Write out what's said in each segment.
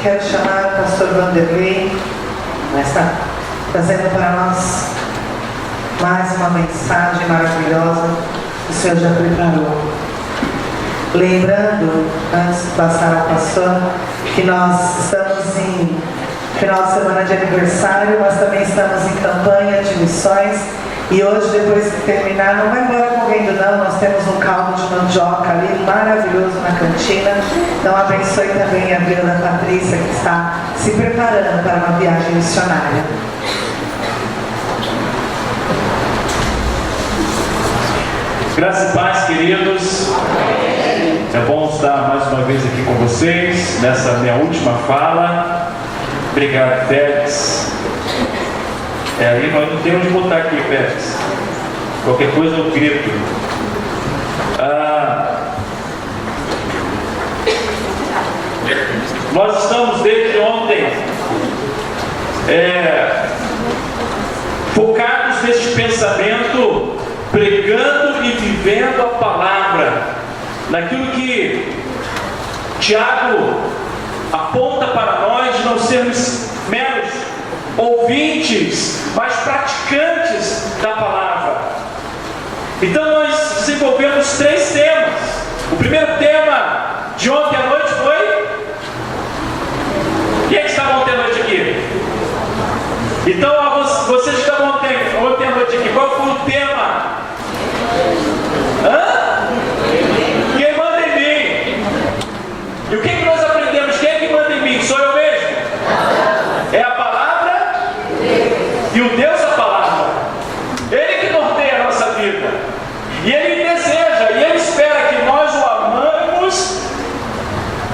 quero chamar o pastor Vanderlei, trazendo para nós mais uma mensagem maravilhosa que o Senhor já preparou. Lembrando, antes de passar ao pastor, que nós estamos em final de semana de aniversário, mas também estamos em campanha de missões. E hoje, depois de terminar, não vai embora correndo não, nós temos um caldo de mandioca ali maravilhoso na cantina. Então abençoe também a vida da Patrícia, que está se preparando para uma viagem missionária. Graças e paz, queridos. É bom estar mais uma vez aqui com vocês, nessa minha última fala. Obrigado, Félix. Aí nós não temos onde botar aqui, Félix. Qualquer coisa eu grito. Nós estamos desde ontem focados neste pensamento, pregando e vivendo a palavra, naquilo que Tiago aponta para nós de não sermos meros ouvintes, mas praticantes da palavra. Então nós desenvolvemos 3 temas. O primeiro tema de ontem à noite foi: quem é que estava ontem à noite aqui? Então vocês que estavam ontem à noite aqui, qual foi o tema? Quem manda em mim? E o que nós aprendemos? Quem é que manda em mim? Sou eu mesmo? É a palavra e o Deus da palavra. Ele que norteia a nossa vida. E Ele deseja, e Ele espera que nós o amamos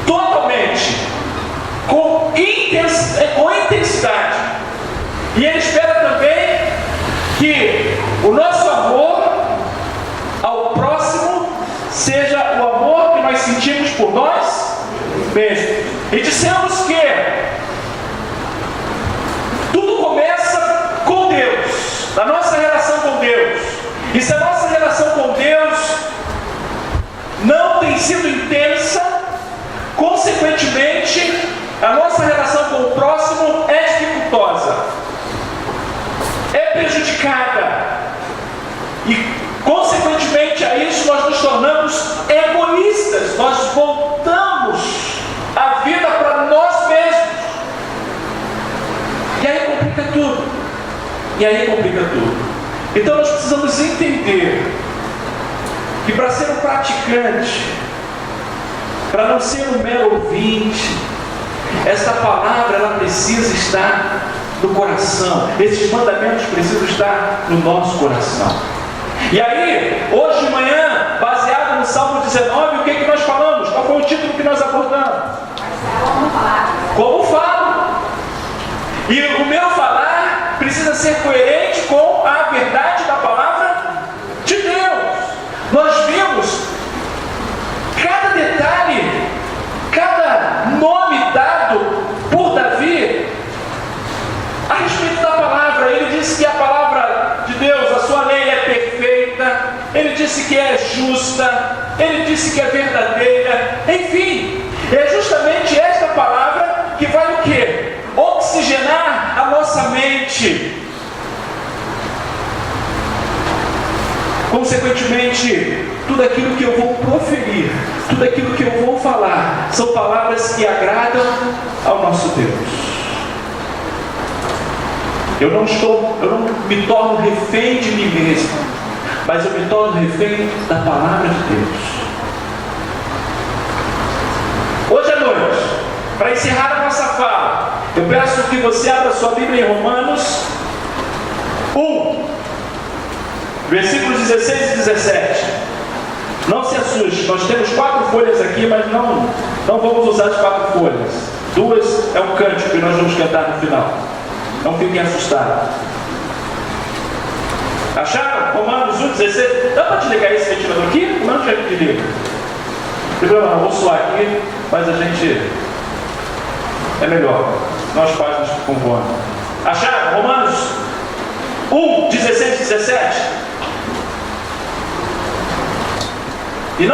totalmente, com intensidade. E Ele espera também que o nosso amor ao próximo seja o amor que nós sentimos por nós mesmos. E dissemos que tudo começa com Deus, na nossa relação com Deus. E se a nossa relação com Deus não tem sido intensa, consequentemente, a nossa relação com o próximo é dificultosa, é prejudicada. E, consequentemente a isso, nós nos tornamos egoístas. Nós voltamos a vida para nós mesmos. E aí complica tudo. Então nós precisamos entender que para ser um praticante, para não ser um mero ouvinte, essa palavra ela precisa estar no coração. Esses mandamentos precisam estar no nosso coração. E aí, hoje de manhã, baseado no Salmo 19, o que nós falamos? Qual foi o título que nós abordamos? Como falo. E o meu falar precisa ser coerente com a verdade da palavra de Deus. Nós vimos cada detalhe, cada nome dado por Davi a respeito da palavra. Ele disse que a palavra de Deus, a sua lei é perfeita, ele disse que é justa, ele disse que é verdadeira, enfim, é justamente esta palavra que vai o quê? Oxigenar a nossa mente. Consequentemente, tudo aquilo que eu vou proferir, tudo aquilo que eu vou falar, são palavras que agradam ao nosso Deus. Eu não me torno refém de mim mesmo, mas eu me torno refém da palavra de Deus. Hoje à noite, para encerrar a nossa fala, eu peço que você abra sua Bíblia em Romanos 1, versículos 16 e 17. Não se assuste, nós temos 4 folhas aqui, mas não vamos usar as 4 folhas. 2 é um cântico que nós vamos cantar no final. Não fiquem assustados. Acharam? Romanos 1, 16. Dá para desligar esse ventilador aqui? Como é que eu desligo? Não tem problema, vou suar aqui, mas a gente é melhor. Nós pais nos convoamos. Acharam? Romanos 1, 16 e 17. E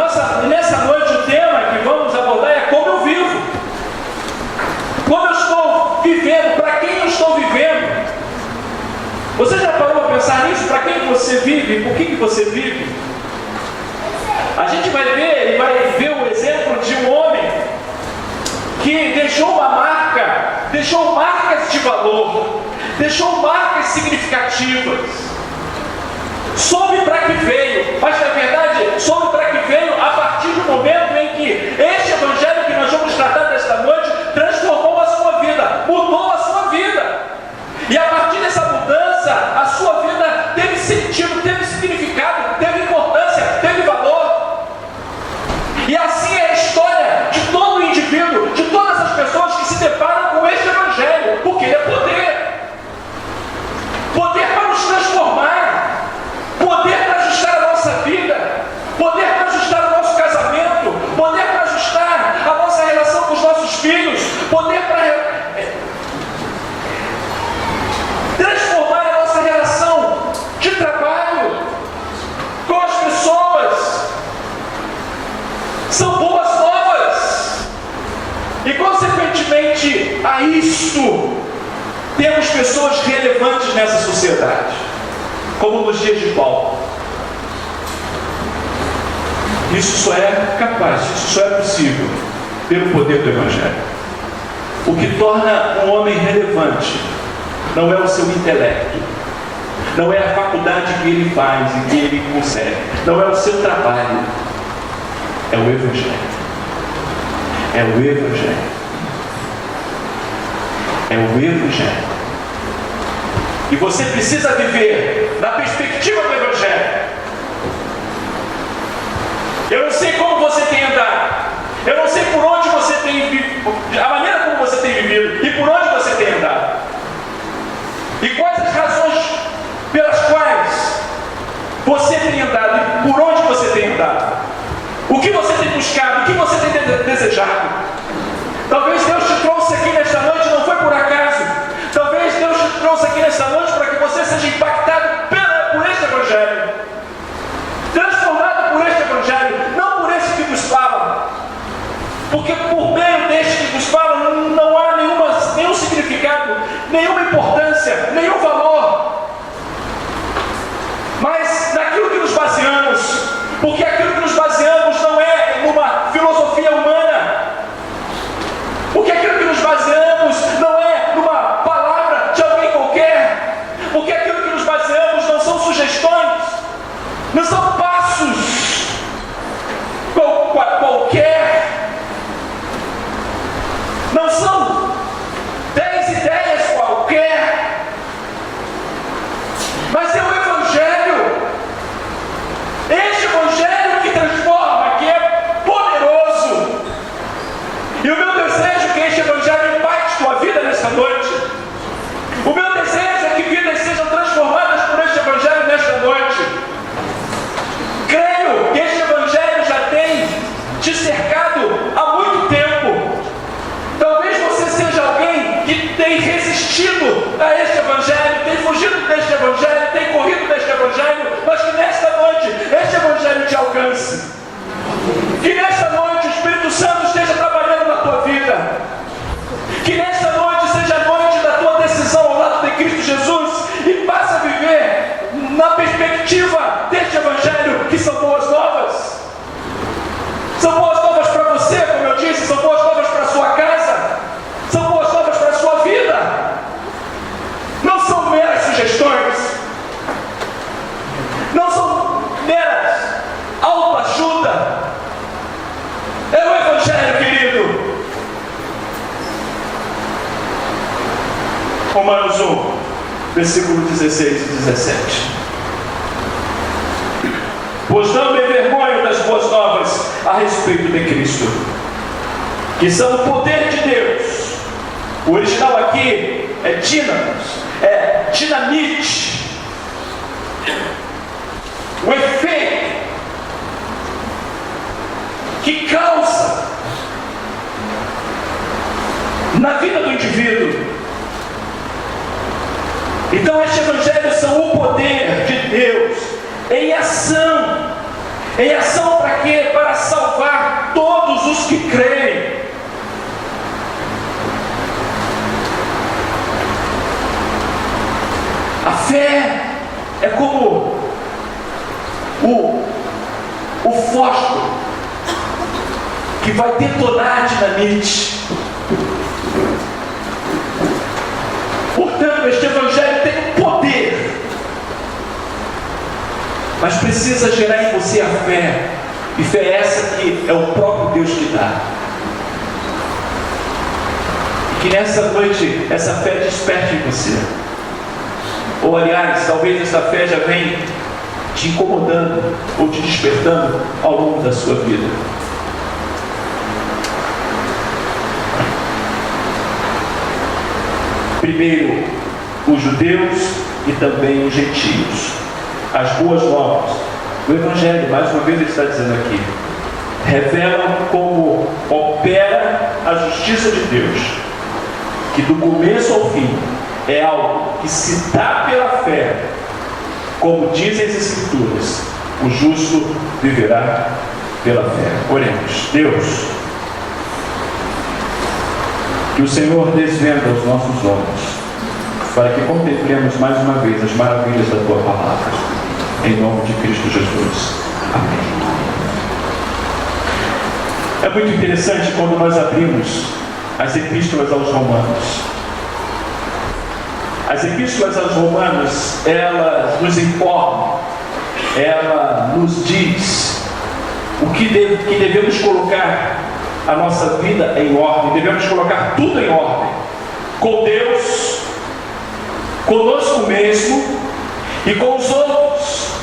nessa noite o tema que vamos abordar é como eu vivo. você vive. Por que você vive? A gente vai ver o exemplo de um homem que deixou uma marca, deixou marcas de valor, deixou marcas significativas. Soube para que veio, mas na verdade soube para que veio a partir do momento em que este evangelho que nós vamos tratar desta noite transformou a sua vida, mudou a sua vida. E a partir dessa mudança, a sua vida teve sentido, teve significado, teve importância, teve valor. E assim é a história de todo indivíduo, de todas as pessoas que se deparam com este evangelho, porque ele é poder. Poder para nos transformar, poder para ajustar a nossa vida, poder para ajustar o nosso casamento, poder para ajustar a nossa relação com os nossos filhos, poder para transformar a nossa relação de trabalho com as pessoas. São boas novas. E consequentemente a isto, temos pessoas relevantes nessa sociedade, como nos dias de Paulo. Isso só é capaz, isso só é possível pelo poder do Evangelho. O que torna um homem relevante não é o seu intelecto, não é a faculdade que ele faz e que ele consegue, não é o seu trabalho, é o Evangelho. É o Evangelho. É o Evangelho. E você precisa viver na perspectiva do Evangelho. Eu não sei como você tem andado, eu não sei por onde você tem vivido, a maneira como você tem vivido e por onde você tem andado, e quais as razões pelas quais você tem andado e por onde você tem andado, o que você tem buscado, o que você tem desejado. Talvez Deus te trouxe aqui nesta noite, não foi por acaso. Talvez Deus te trouxe aqui nesta noite para que você seja impactado por este Evangelho, transformado por este Evangelho, não por este que nos fala, porque por meio deste que nos fala não há nenhum significado, nenhuma importância, nenhum valor, mas naquilo que nos baseamos, porque aquilo que nos baseamos não é numa filosofia humana, porque aquilo que nos baseamos não é numa palavra de alguém qualquer, porque aquilo que nos baseamos não são sugestões, não são passos qualquer, não são 10 ideias qualquer, mas é o Evangelho. Este Evangelho que transforma, que é poderoso. E o meu desejo é que este Evangelho impacte tua vida nesta noite. O meu desejo é que vidas sejam transformadas por este Evangelho nesta noite. Creio que este Evangelho já tem te cercado há muito tempo. Talvez você seja alguém que tem resistido a este Evangelho, tem fugido deste Evangelho, tem corrido deste Evangelho, mas que nesta noite este Evangelho te alcance. Que nesta noite o Espírito Santo esteja trabalhando na tua vida. Que nesta noite seja a noite da tua decisão ao lado de Cristo Jesus e passe a viver na perspectiva deste Evangelho, que são boas novas. São boas novas para você, como eu disse, são boas novas para a sua casa, são boas novas para a sua vida. Não são meras sugestões, não são meras autoajuda. É o Evangelho, querido. Romanos 1, versículo 16 e 17. Pois não me envergonho das boas novas a respeito de Cristo, que são o poder de Deus. O original aqui é dínamos, é dinamite. O efeito que causa na vida do indivíduo. Então este Evangelho são o poder de Deus em ação. Em ação para quê? Para salvar todos os que creem. A fé é como vai detonar a dinamite. Portanto, este Evangelho tem um poder, mas precisa gerar em você a fé, e fé é essa que é o próprio Deus que dá. E que nessa noite essa fé desperte em você. Ou aliás, talvez essa fé já venha te incomodando ou te despertando ao longo da sua vida. Primeiro, os judeus e também os gentios. As boas novas. O Evangelho, mais uma vez ele está dizendo aqui, revelam como opera a justiça de Deus, que do começo ao fim é algo que se dá pela fé, como dizem as Escrituras, o justo viverá pela fé. Oremos. Deus, que o Senhor desvenda os nossos olhos, para que contemplemos mais uma vez as maravilhas da Tua Palavra, em nome de Cristo Jesus. Amém. É muito interessante quando nós abrimos as epístolas aos Romanos. As epístolas aos Romanos, elas nos informam, ela nos diz o que devemos colocar a nossa vida em ordem, devemos colocar tudo em ordem, com Deus, conosco mesmo e com os outros.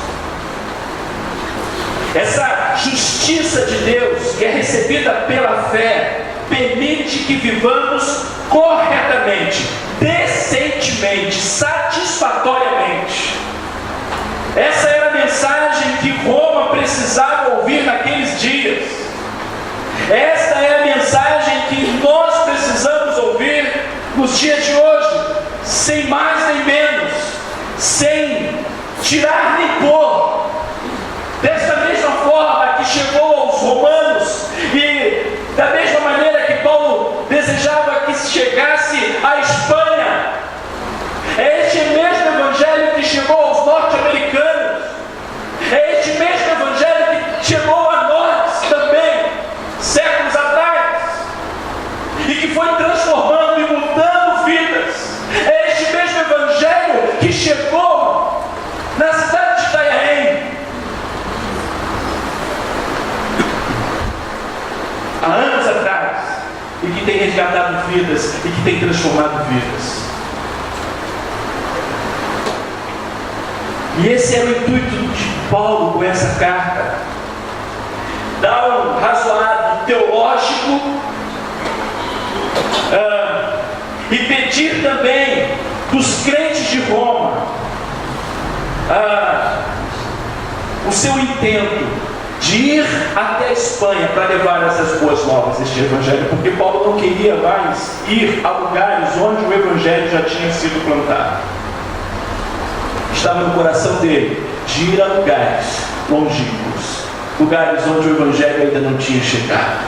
Essa justiça de Deus, que é recebida pela fé, permite que vivamos corretamente, decentemente, satisfatoriamente. Essa era a mensagem que Roma precisava ouvir naqueles dias. Esta é a mensagem que nós precisamos ouvir nos dias de hoje, sem mais nem menos, sem tirar nem pôr. Desta mesma forma que chegou aos romanos e da mesma maneira que Paulo desejava que chegasse à Espanha, é este mesmo Evangelho que chegou aos norte-americanos, é este mesmo Evangelho que chegou a nós também, séculos atrás, e que foi transformando e mudando vidas. É este mesmo Evangelho que chegou na cidade de Itanhaém há anos atrás, e que tem resgatado vidas e que tem transformado vidas. E esse é o intuito de Paulo com essa carta: dar um razoado teológico e pedir também dos crentes de Roma o seu intento de ir até a Espanha para levar essas boas novas, este Evangelho, porque Paulo não queria mais ir a lugares onde o Evangelho já tinha sido plantado. Estava no coração dele de ir a lugares longínquos, lugares onde o Evangelho ainda não tinha chegado.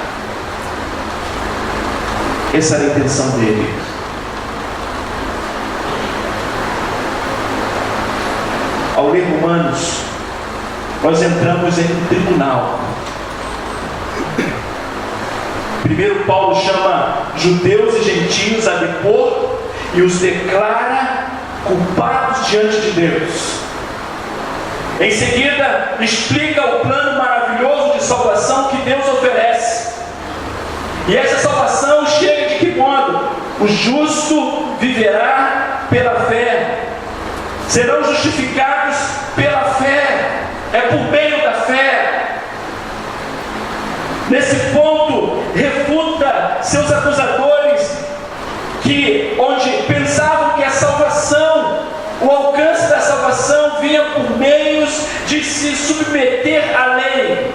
Essa era a intenção dele. Ao ler Romanos, nós entramos em um tribunal. Primeiro Paulo chama judeus e gentios a depor e os declara culpados diante de Deus. Em seguida, explica o plano maravilhoso de salvação que Deus oferece. E essa salvação chega de que modo? O justo viverá pela fé. Serão justificados pela fé. É por meio da fé. Nesse ponto, refuta seus acusadores que, onde pensavam que a salvação, o alcance da salvação vinha por meios de se submeter à lei.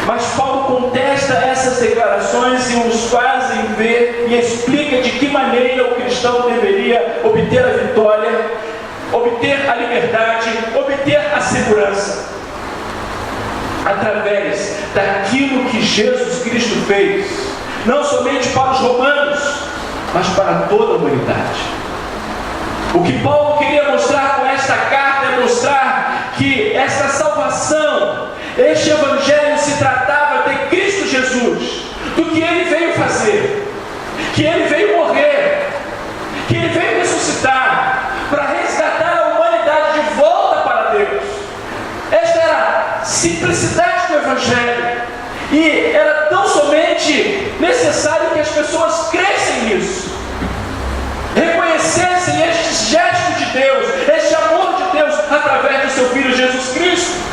Mas Paulo contesta essas declarações e os faz ver e explica de que maneira o cristão deveria obter a vitória, obter a liberdade, obter a segurança, através daquilo que Jesus Cristo fez, não somente para os romanos, mas para toda a humanidade. O que Paulo queria mostrar com esta carta é mostrar que esta salvação, Este Evangelho se tratava de Cristo Jesus, do que Ele veio fazer, que Ele veio morrer, que Ele veio ressuscitar, para resgatar a humanidade de volta para Deus. Esta era a simplicidade do Evangelho, e era tão somente necessário que as pessoas crescem nisso, reconhecessem este gesto de Deus, este amor de Deus através do seu Filho Jesus Cristo.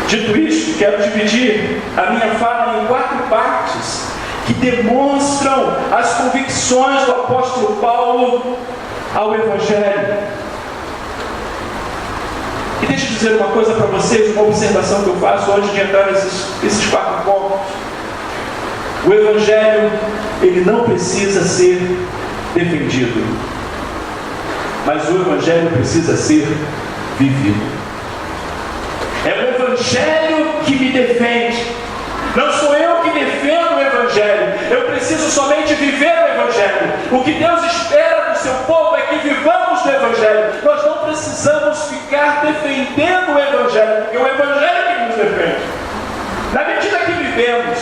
Dito isto, quero dividir a minha fala em 4 partes que demonstram as convicções do apóstolo Paulo ao Evangelho. E deixa eu dizer uma coisa para vocês, uma observação que eu faço antes de entrar nesses 4 pontos. O Evangelho, ele não precisa ser defendido, mas o Evangelho precisa ser vivido. É o Evangelho que me defende, não sou eu que defendo o Evangelho. Eu preciso somente viver o Evangelho. O que Deus espera do seu povo é que vivamos o Evangelho. Nós não precisamos ficar defendendo o Evangelho, porque é o Evangelho que nos defende. Na medida que vivemos,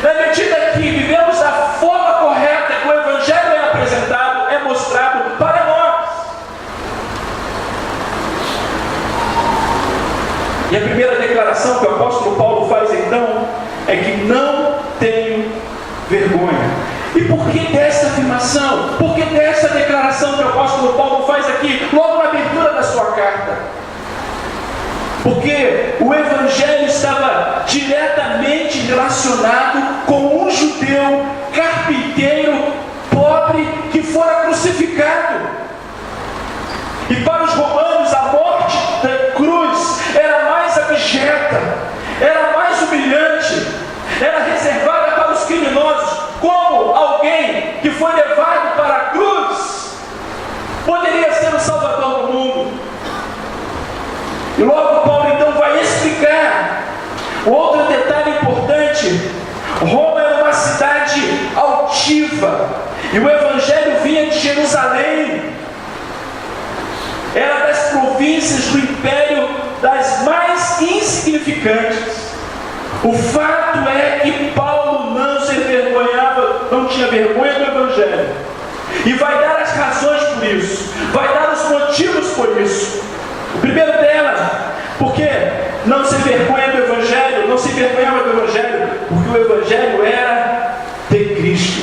na medida que vivemos da forma correta que o Evangelho é apresentado, é mostrado para nós. E a primeira declaração que o apóstolo Paulo faz então é que não tenho vergonha. E por que dessa afirmação? Por que dessa declaração que o apóstolo Paulo faz aqui, logo na abertura da sua carta? Porque o Evangelho estava diretamente relacionado com um judeu carpinteiro pobre que fora crucificado. E para os romanos a morte da cruz era mais abjeta, era mais humilhante, era reservada para os criminosos. Como alguém que foi levado para a cruz poderia ser o Salvador do mundo? E logo Paulo então vai explicar outro detalhe importante. Roma era uma cidade altiva, e o Evangelho vinha de Jerusalém. Era das províncias do império das mais insignificantes. O fato é que Paulo não se envergonhava, não tinha vergonha do Evangelho. E vai dar as razões por isso, vai dar os motivos por isso. O primeiro dela, porque não se envergonha do Evangelho, não se envergonhava do Evangelho, porque o Evangelho era de Cristo.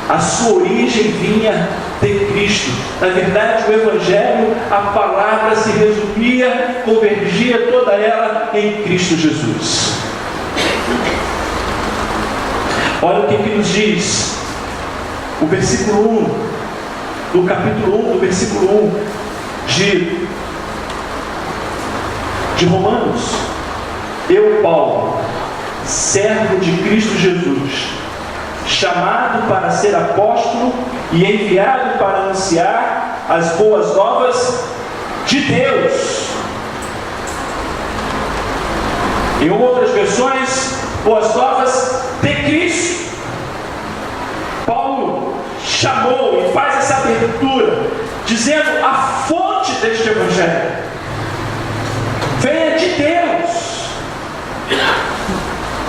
A sua origem vinha de Cristo. Na verdade, o Evangelho, a palavra se resumia, convergia toda ela em Cristo Jesus. Olha o que nos diz o versículo 1, do capítulo 1, do versículo 1 de Romanos. Eu, Paulo, servo de Cristo Jesus, chamado para ser apóstolo e enviado para anunciar as boas novas de Deus. Em outras versões, boas novas de Cristo. Paulo chamou e faz essa abertura, dizendo a fonte deste Evangelho venha de Deus.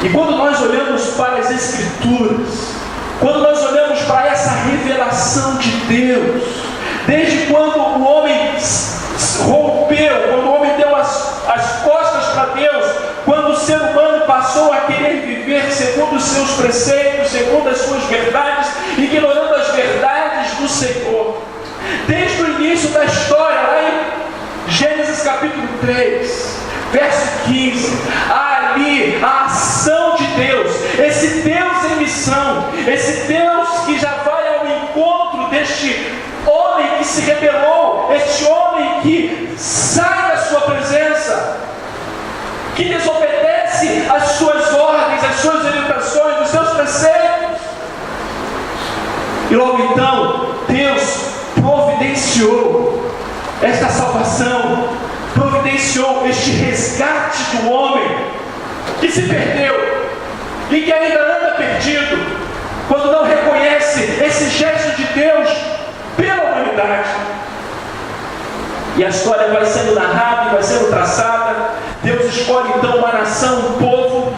E quando nós olhamos para as Escrituras, quando nós olhamos para essa revelação de Deus, desde quando o homem rompeu, quando o homem deu as costas para Deus, quando o ser humano passou a querer viver segundo os seus preceitos, segundo as suas verdades, ignorando as verdades do Senhor, desde o início da história, lá em Gênesis capítulo 3, verso 15, ali a ação de Deus, esse Deus em missão, esse Deus que já vai ao encontro deste homem que se rebelou, este homem que sai da sua presença, que desobedece às suas ordens, às suas orientações, os seus preceitos. E logo então, Deus providenciou esta salvação, providenciou este resgate do homem que se perdeu e que ainda anda perdido, quando não reconhece esse gesto de Deus pela humanidade. E a história vai sendo narrada e vai sendo traçada. Deus escolhe então uma nação, um povo,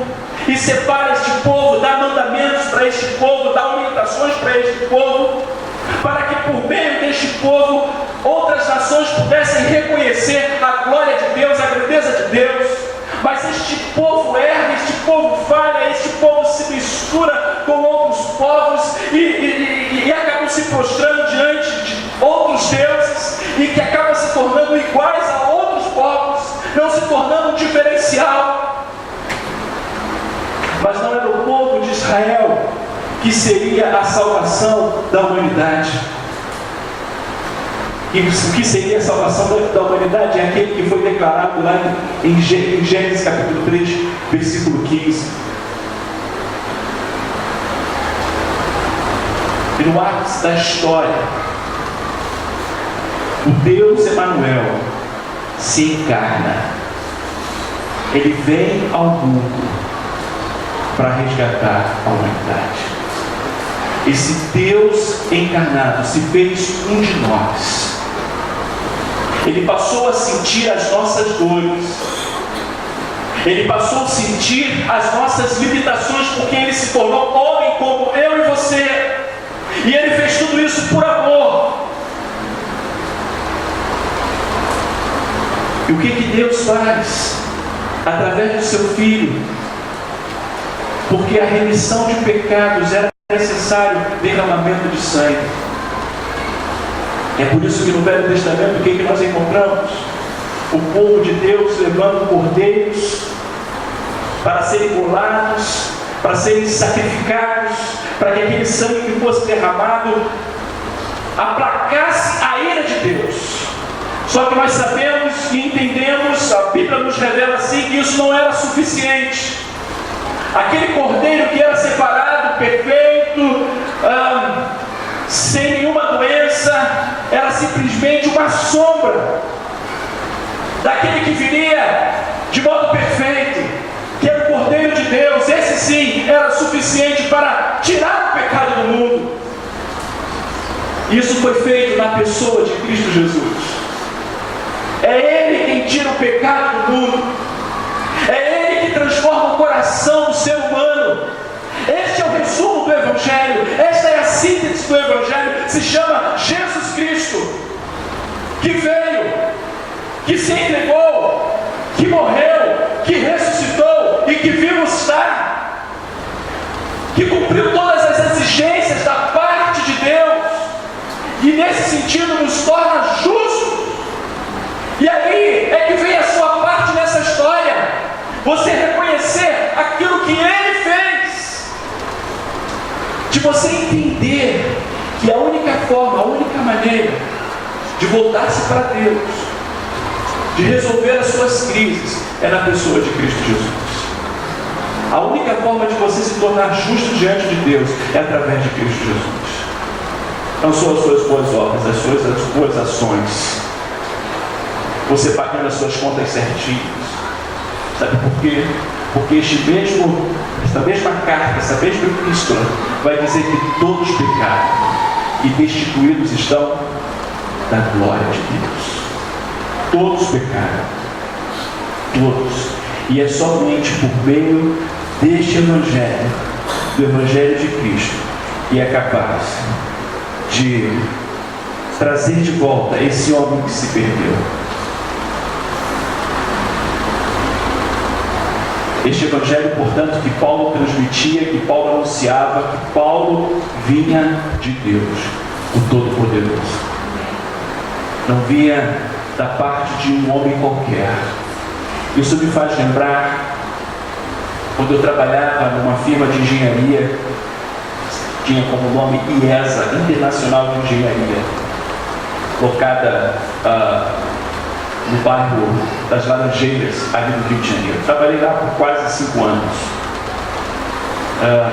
e separa este povo, dá mandamentos para este povo, dá orientações para este povo, para que por meio deste povo outras nações pudessem reconhecer a glória de Deus, a grandeza de Deus. Mas este povo erra, este povo falha, este povo se mistura com outros povos e acabam se prostrando diante de outros deuses e que acabam se tornando iguais a outros povos, não se tornando um diferencial. Mas não era o povo de Israel que seria a salvação da humanidade. E o que seria a salvação da humanidade é aquele que foi declarado lá em Gênesis capítulo 3, versículo 15. E no ápice da história, o Deus Emanuel se encarna. Ele vem ao mundo para resgatar a humanidade. Esse Deus encarnado se fez um de nós. Ele passou a sentir as nossas dores. Ele passou a sentir as nossas limitações, porque Ele se tornou homem como eu e você. E Ele fez tudo isso por amor. E o que Deus faz? Através do seu Filho. Porque a remissão de pecados era necessário derramamento de sangue. É por isso que no Velho Testamento, o que nós encontramos? O povo de Deus levando cordeiros para serem imolados, para serem sacrificados, para que aquele sangue que fosse derramado aplacasse a ira de Deus. Só que nós sabemos e entendemos, a Bíblia nos revela assim, que isso não era suficiente. Aquele cordeiro que era separado, perfeito, sem nenhuma doença, era simplesmente uma sombra daquele que viria de modo perfeito, que era o Cordeiro de Deus. Esse sim era suficiente para tirar o pecado do mundo. Isso foi feito na pessoa de Cristo Jesus. É Ele quem tira o pecado do mundo. É Ele que transforma o coração do ser humano. Este é o resumo do Evangelho. Esta é a síntese do Evangelho. Se chama Jesus Cristo, que veio, que se entregou, que morreu, que ressuscitou e que vivo está, que cumpriu todas as exigências da parte de Deus e nesse sentido nos torna justos. E aí é que vem a sua parte nessa história. Você reconhecer aquilo que Ele fez, de você entender que a única forma, a única maneira de voltar-se para Deus, de resolver as suas crises, é na pessoa de Cristo Jesus. A única forma de você se tornar justo diante de Deus é através de Cristo Jesus. Não são as suas boas obras, as suas boas ações, você pagando as suas contas certinhas. Sabe por quê? Porque esta mesma carta, essa mesma epístola vai dizer que todos pecaram e destituídos estão da glória de Deus. Todos pecaram. Todos. E é somente por meio deste Evangelho, do Evangelho de Cristo, que é capaz de trazer de volta esse homem que se perdeu. Este Evangelho, portanto, que Paulo transmitia, que Paulo anunciava, que Paulo vinha de Deus, o Todo-Poderoso. Não vinha da parte de um homem qualquer. Isso me faz lembrar quando eu trabalhava numa firma de engenharia, tinha como nome IESA, Internacional de Engenharia, locada no bairro das Laranjeiras, ali no Rio de Janeiro. Trabalhei lá por quase 5 anos.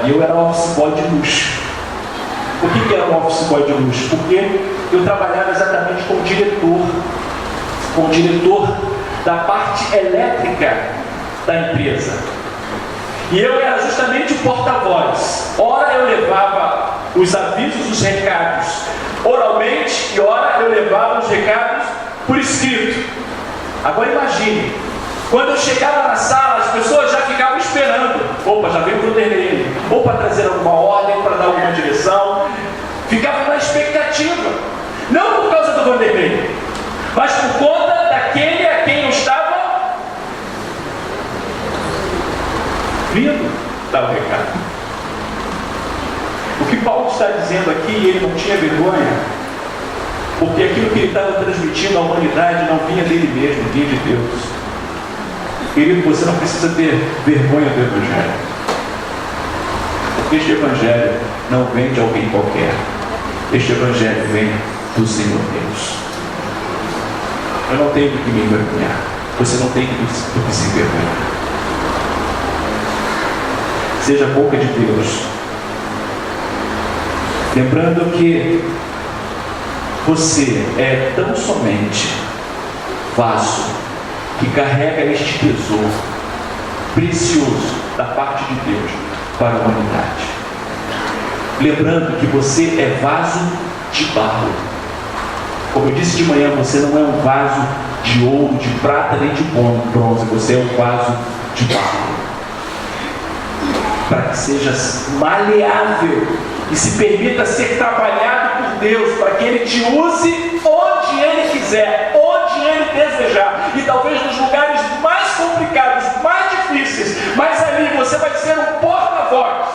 E eu era office boy de luxo. Por que era um office boy de luxo? Porque eu trabalhava exatamente como diretor da parte elétrica da empresa. E eu era justamente o porta-voz. Ora eu levava os avisos, os recados oralmente, e ora eu levava os recados por escrito. Agora imagine, quando eu chegava na sala, as pessoas já ficavam esperando. Opa, já veio o Vanderlei, ou para trazer alguma ordem, para dar alguma direção. Ficavam na expectativa. Não por causa do Vanderlei, mas por conta daquele a quem eu estava vindo dar o recado. O que Paulo está dizendo aqui, ele não tinha vergonha, porque aquilo que ele estava transmitindo à humanidade não vinha dele mesmo, vinha de Deus. Querido, você não precisa ter vergonha do Evangelho, porque este Evangelho não vem de alguém qualquer. Este Evangelho vem do Senhor Deus. Eu não tenho do que me envergonhar. Você não tem do que se envergonhar. Seja a boca de Deus. Lembrando que você é tão somente vaso que carrega este tesouro precioso da parte de Deus para a humanidade. Lembrando que você é vaso de barro. Como eu disse de manhã, você não é um vaso de ouro, de prata, nem de bronze. Você é um vaso de barro. Para que seja maleável e se permita ser trabalhado por Deus, para que Ele te use onde Ele quiser, onde Ele desejar. E talvez nos lugares mais complicados, mais difíceis, mas ali você vai ser um porta-voz.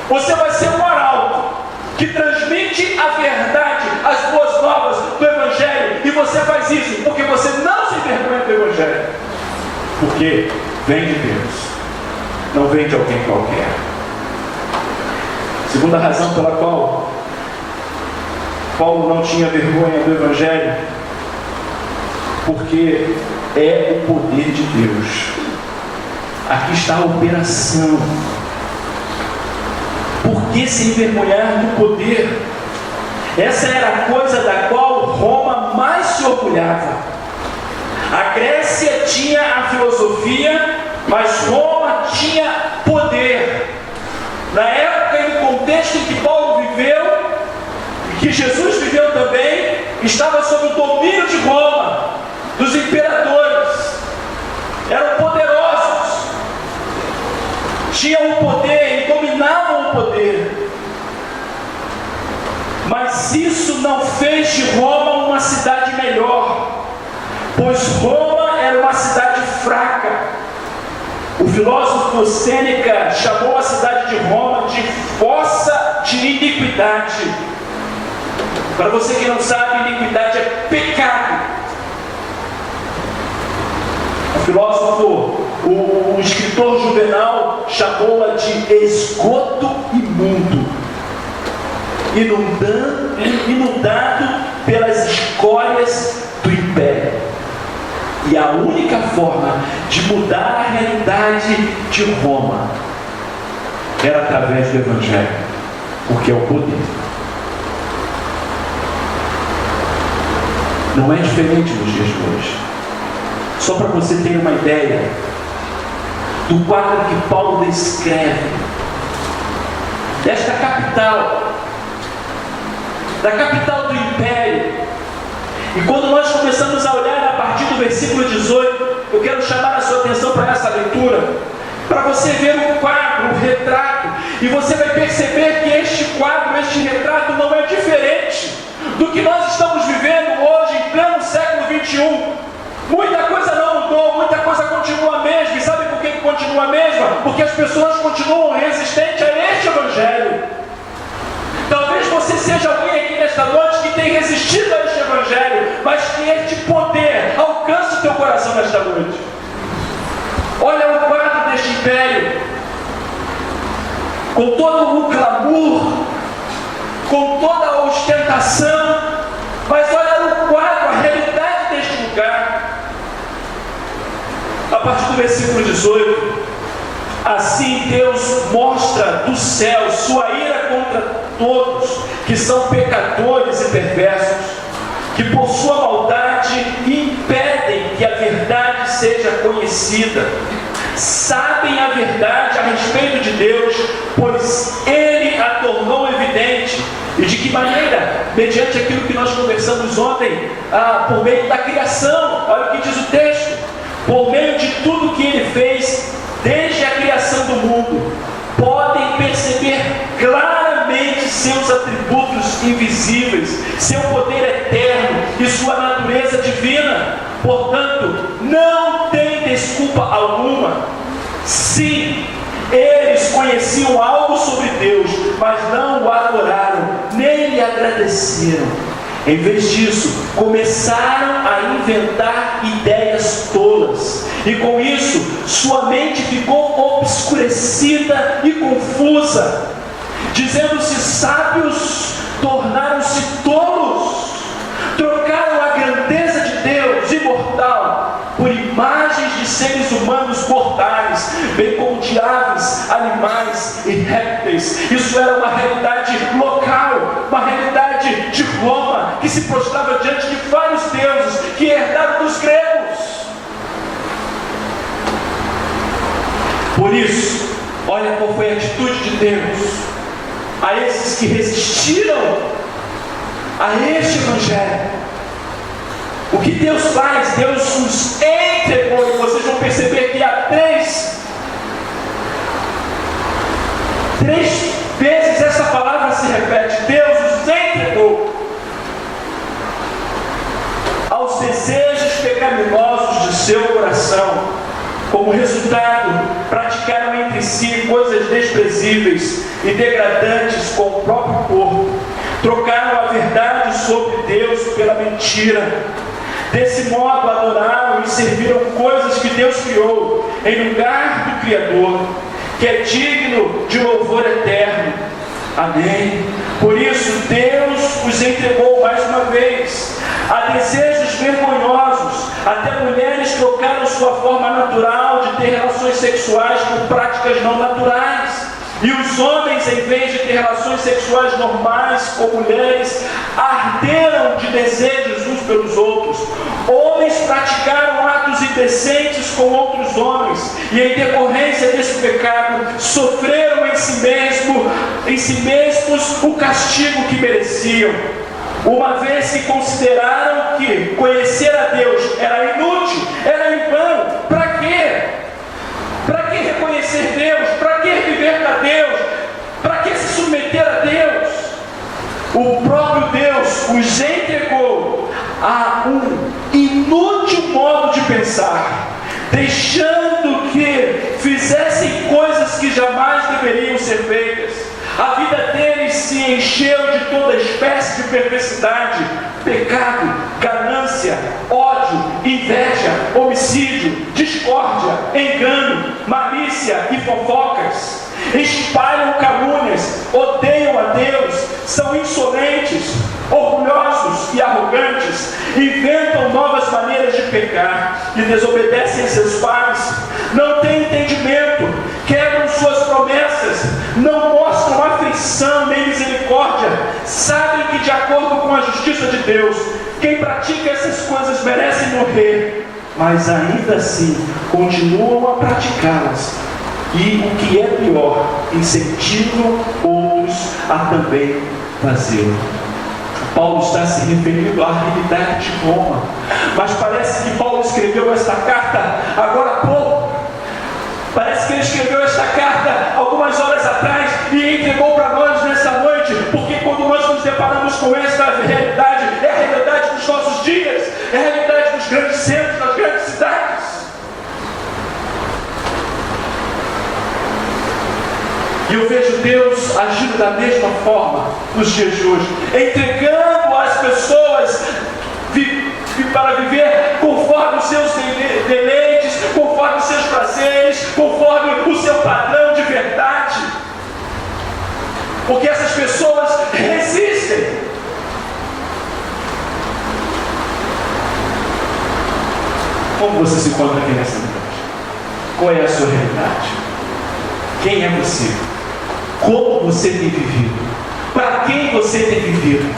Você vai ser um arauto que transmite a verdade, as boas novas do Evangelho. E você faz isso porque você não se envergonha do Evangelho. Porque vem de Deus, não vem de alguém qualquer. Segunda razão pela qual Paulo não tinha vergonha do Evangelho, porque é o poder de Deus. Aqui está a operação. Por que se envergonhar do poder? Essa era a coisa da qual Roma mais se orgulhava. A Grécia tinha a filosofia, mas Roma tinha poder. Na época e no contexto em que Paulo viveu, e que Jesus viveu também, estava sob o domínio de Roma, dos imperadores. Eram poderosos, tinham o poder e dominavam o poder. Mas isso não fez de Roma uma cidade melhor, pois Roma era uma cidade fraca. O filósofo Sêneca chamou a cidade de Roma de fossa de iniquidade. Para você que não sabe, iniquidade é pecado. O filósofo, o escritor Juvenal, chamou-a de esgoto imundo, inundado pelas escórias do império. E a única forma de mudar a realidade de Roma era através do Evangelho, porque é o poder. Não é diferente nos dias de hoje. Só para você ter uma ideia do quadro que Paulo descreve desta capital, da capital do império. E quando nós começamos a olhar a partir do versículo 18, eu quero chamar a sua atenção para essa leitura, para você ver o quadro, o retrato, e você vai perceber que este quadro, este retrato não é diferente do que nós estamos vivendo hoje, em pleno século 21. Muita coisa não mudou, muita coisa continua a mesma. E sabe por que continua a mesma? Porque as pessoas continuam resistentes a este Evangelho. Talvez você seja alguém aqui nesta noite que tem resistido a este Evangelho, mas que este poder alcance o teu coração nesta noite. Olha o quadro deste império, com todo o glamour, com toda a ostentação, mas olha o quadro, a realidade deste lugar. A partir do versículo 18, assim Deus mostra do céu sua ira contra todos que são pecadores e perversos, que por sua maldade impedem que a verdade seja conhecida. Sabem a verdade a respeito de Deus, pois Ele a tornou evidente, E de que maneira? Mediante aquilo que nós conversamos ontem, por meio da criação. Olha o que diz o texto. Por meio de tudo que Ele fez, desde a criação do mundo, podem perceber claramente seus atributos invisíveis, seu poder eterno e sua natureza divina. Portanto, não tem desculpa alguma. Sim, eles conheciam algo sobre Deus, mas não o adoraram, nem lhe agradeceram. Em vez disso, começaram a inventar ideias tolas, e com isso, sua mente ficou obscurecida e confusa. Dizendo-se sábios, tornaram-se tolos, trocaram a grandeza de Deus imortal por imagens de seres humanos mortais, bem como de aves, animais e répteis. Isso era uma realidade local, uma realidade de Roma, que se prostrava diante de vários deuses que herdaram dos gregos. Por isso, olha qual foi a atitude de Deus a esses que resistiram a este Evangelho. O que Deus faz? Deus os entregou, e vocês vão perceber que há três vezes essa palavra se repete. Deus os entregou aos desejos pecaminosos de seu coração. Como resultado, praticaram entre si coisas desprezíveis e degradantes com o próprio corpo. Trocaram a verdade sobre Deus pela mentira. Desse modo, adoraram e serviram coisas que Deus criou em lugar do Criador, que é digno de louvor eterno. Amém. Por isso, Deus os entregou mais uma vez a desejos vergonhosos. Até mulheres trocaram sua forma natural de ter relações sexuais por práticas não naturais. E os homens, em vez de ter relações sexuais normais com mulheres, arderam de desejos uns pelos outros. Homens praticaram atos indecentes com outros homens, e em decorrência desse pecado, sofreram em si mesmos o castigo que mereciam. Uma vez que consideraram que conhecer a Deus era inútil, era em vão. Para quê? Para que reconhecer Deus? Para que viver para Deus? Para que se submeter a Deus? O próprio Deus os entregou a um inútil modo de pensar, deixando que fizessem coisas que jamais deveriam ser feitas. A vida deles se encheu de toda espécie de perversidade, pecado, ganância, ódio, inveja, homicídio, discórdia, engano, malícia e fofocas. Espalham calúnias, odeiam a Deus, são insolentes, orgulhosos e arrogantes, inventam novas maneiras de pecar e desobedecem a seus pais, não têm entendimento, quebram suas promessas, não mostram aflição nem misericórdia, sabem que de acordo com a justiça de Deus, quem pratica essas coisas merece morrer, mas ainda assim continuam a praticá-las. E o que é pior, incentivam outros a também fazê-lo. Paulo está se referindo à realidade de Roma, mas parece que Paulo escreveu esta carta agora há pouco. Parece que ele escreveu esta carta algumas horas atrás e entregou para nós nessa noite, porque quando nós nos deparamos com esta realidade, é a realidade dos nossos dias, é a realidade dos grandes centros, das grandes cidades. E eu vejo Deus agindo da mesma forma nos dias de hoje, entregando as pessoas para viver conforme os seus deleites, conforme os seus prazeres, conforme o seu padrão de verdade. Porque essas pessoas resistem. Como você se encontra aqui nessa noite? Qual é a sua realidade? Quem é você? Como você tem vivido? Para quem você tem vivido?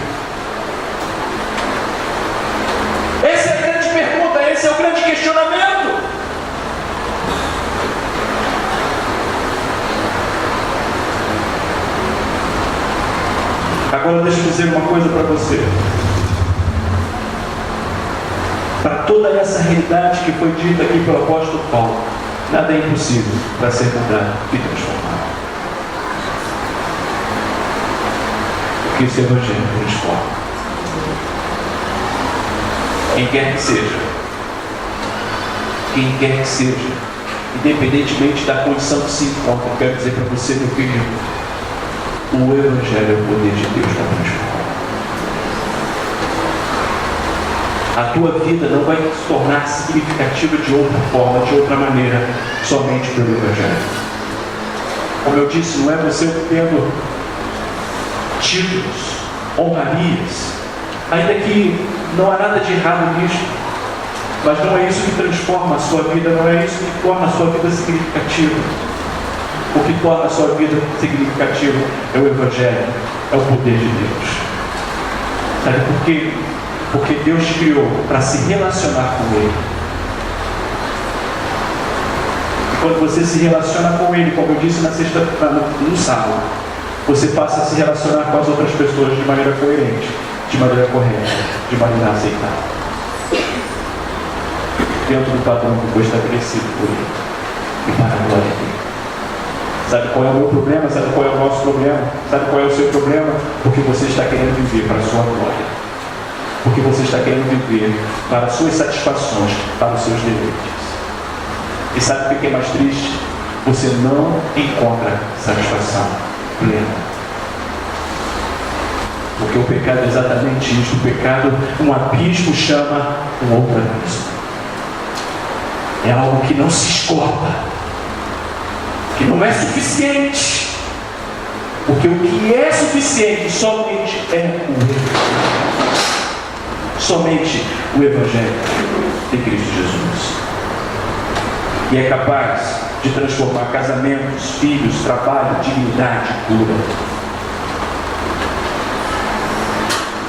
Essa é a grande pergunta, esse é o grande questionamento. A Agora deixa eu dizer uma coisa para você. Para toda essa realidade que foi dita aqui pelo apóstolo Paulo, nada é impossível para ser mudado e transformado. Porque esse evangelho transforma. Quem quer que seja, independentemente da condição que se encontra, eu quero dizer para você, meu querido, o evangelho é o poder de Deus para transformar. A tua vida não vai se tornar significativa de outra forma, de outra maneira, somente pelo evangelho. Como eu disse, não é você tendo títulos, honrarias, ainda que não há nada de errado nisso, mas não é isso que transforma a sua vida, não é isso que torna a sua vida significativa. O que torna a sua vida significativa é o evangelho, é o poder de Deus. Sabe por quê? Porque Deus te criou para se relacionar com Ele. E quando você se relaciona com Ele, como eu disse no sábado, você passa a se relacionar com as outras pessoas de maneira coerente, de maneira correta, de maneira aceitável, dentro do padrão que foi estabelecido por Ele e para a glória dele. Sabe qual é o meu problema? Sabe qual é o nosso problema? Sabe qual é o seu problema? Porque você está querendo viver para a sua glória. Porque você está querendo viver para as suas satisfações, para os seus deleites. E sabe o que é mais triste? Você não encontra satisfação plena. Porque o pecado é exatamente isso. O pecado, um abismo chama um outro abismo. É algo que não se esgota, que não é suficiente. Porque o que é suficiente somente é o Evangelho. Somente o Evangelho de Cristo Jesus. E é capaz de transformar casamentos, filhos, trabalho, dignidade, cura.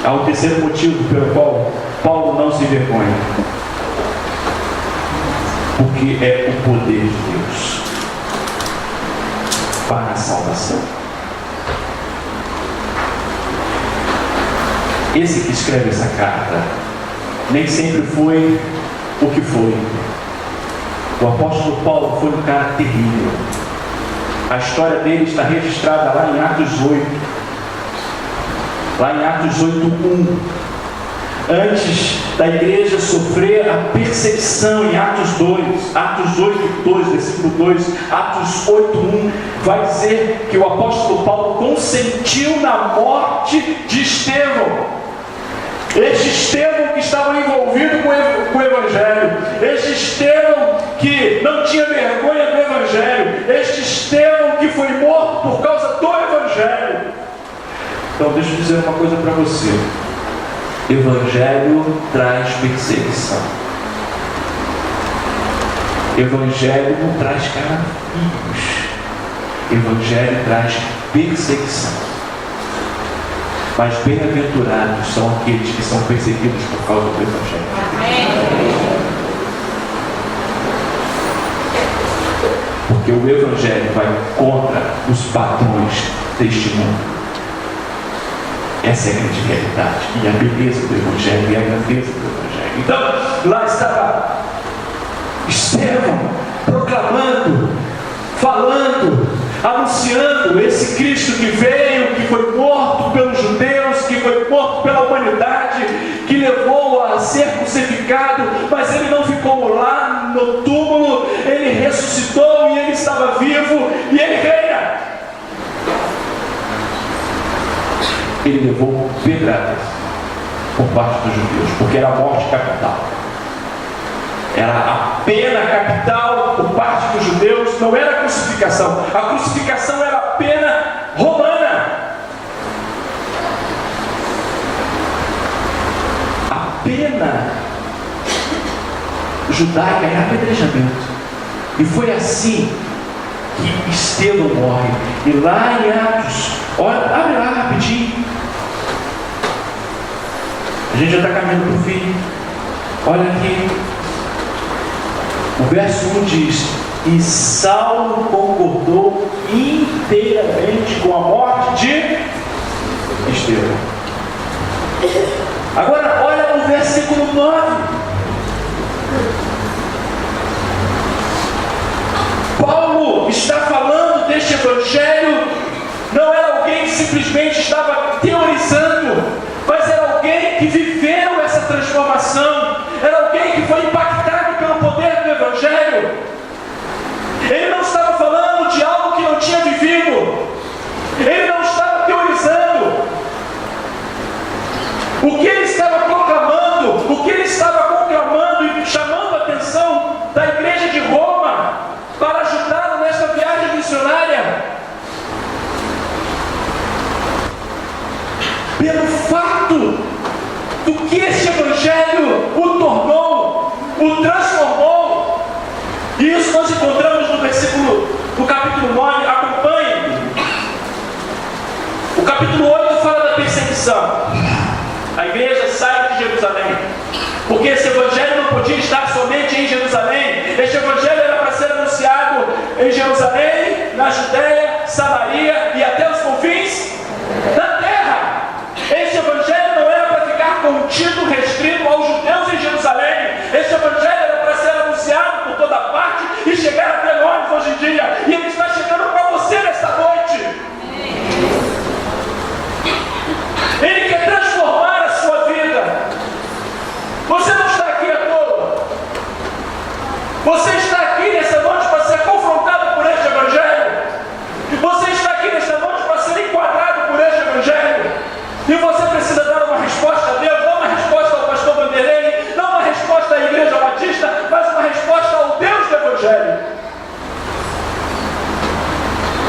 Há um terceiro motivo pelo qual Paulo não se envergonha. Porque é o poder de Deus para a salvação. Esse que escreve essa carta nem sempre foi o que foi. O apóstolo Paulo foi um cara terrível. A história dele está registrada lá em Atos 8. Lá em Atos 8:1. Antes da igreja sofrer a perseguição em Atos 2, Atos 8:2, versículo 2, Atos 8:1, vai dizer que o apóstolo Paulo consentiu na morte de Estevão. Este Estevão que estava envolvido com o Evangelho, este Estevão que não tinha vergonha do Evangelho, este Estevão que foi morto por causa do Evangelho. Então deixa eu dizer uma coisa para você. Evangelho traz perseguição. Evangelho não traz calafrios. Evangelho traz perseguição. Mas bem-aventurados são aqueles que são perseguidos por causa do Evangelho. Amém. Porque o Evangelho vai contra os padrões deste mundo. Essa é a grande realidade. E a beleza do Evangelho e a grandeza do Evangelho. Então, lá estava Estevão proclamando, falando, anunciando esse Cristo que veio, que foi morto pelos judeus, que foi morto pela humanidade, que levou a ser crucificado, mas ele não ficou lá no túmulo, ele ressuscitou e ele estava vivo e ele reina. Ele levou pedradas por parte dos judeus, porque era a morte capital. Era a pena capital por parte dos judeus, não era a crucificação. A crucificação era a pena romana. A pena judaica era apedrejamento. E foi assim que Estevão morre. E lá em Atos, olha, abre lá rapidinho. A gente já está caminhando para o fim. Olha aqui. O verso 1 diz: e Saulo concordou inteiramente com a morte de Estevão. Agora olha o versículo 9. Paulo está falando deste evangelho, não era alguém que simplesmente estava teorizando, mas era alguém que viveu essa transformação, era alguém que foi impactado pelo poder do evangelho. Ele não estava falando de algo que não tinha vivido, ele não estava teorizando. O que ele estava proclamando, o que ele estava conclamando e chamando a atenção da igreja de Roma para ajudá-lo nesta viagem missionária, pelo fato do que este evangelho o tornou, o transformou. E isso nós encontramos no capítulo 9, acompanhe. O capítulo 8 fala da perseguição. A igreja sai de Jerusalém, porque esse evangelho não podia estar somente em Jerusalém. Este evangelho era para ser anunciado em Jerusalém, na Judéia, Samaria e até os confins da terra. Este evangelho não era para ficar contido, restrito aos judeus em Jerusalém. Este evangelho era para ser anunciado por toda parte e chegar até nós hoje em dia. E ele está chegando para você nesta noite. Ele quer transformar a sua vida. Você não está aqui à toa. Você está aqui nessa noite para ser confrontado por este evangelho. Você está aqui nesta noite para ser enquadrado por este evangelho. E você precisa dar uma resposta a Deus, não uma resposta ao pastor Vanderlei, não uma resposta à igreja batista, mas uma resposta ao Deus do evangelho.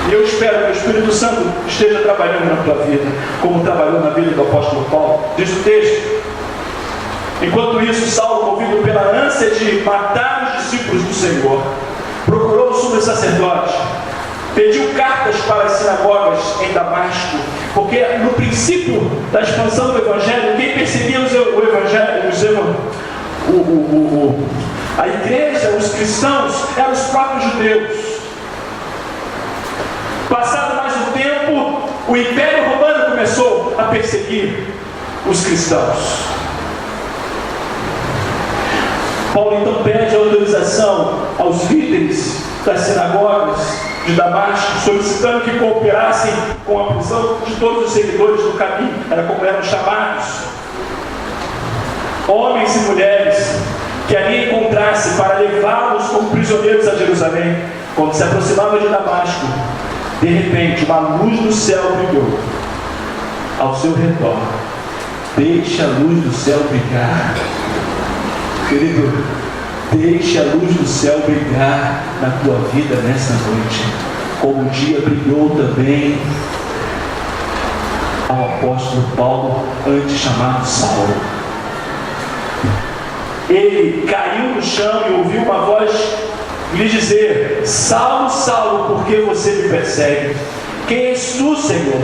E eu espero que o Espírito Santo esteja trabalhando na tua vida, como trabalhou na vida do apóstolo Paulo. Diz o texto: enquanto isso, Saulo, movido pela ânsia de matar os discípulos do Senhor, procurou o sumo sacerdote, pediu cartas para as sinagogas em Damasco, porque no princípio da expansão do evangelho, quem perseguia o evangelho, a igreja, os cristãos, eram os próprios judeus. Passado mais um tempo, o Império Romano começou a perseguir os cristãos. Paulo então pede autorização aos líderes das sinagogas de Damasco, solicitando que cooperassem com a prisão de todos os seguidores do caminho, era como eram chamados, homens e mulheres que ali encontrasse para levá-los como prisioneiros a Jerusalém. Quando se aproximava de Damasco, de repente uma luz do céu brilhou ao seu redor. Deixe a luz do céu brilhar, querido. Deixe a luz do céu brilhar na tua vida nessa noite, como o dia brilhou também ao apóstolo Paulo, antes chamado Saulo. Ele caiu no chão e ouviu uma voz lhe dizer: Saulo, Saulo, por que você me persegue? Quem és tu, Senhor?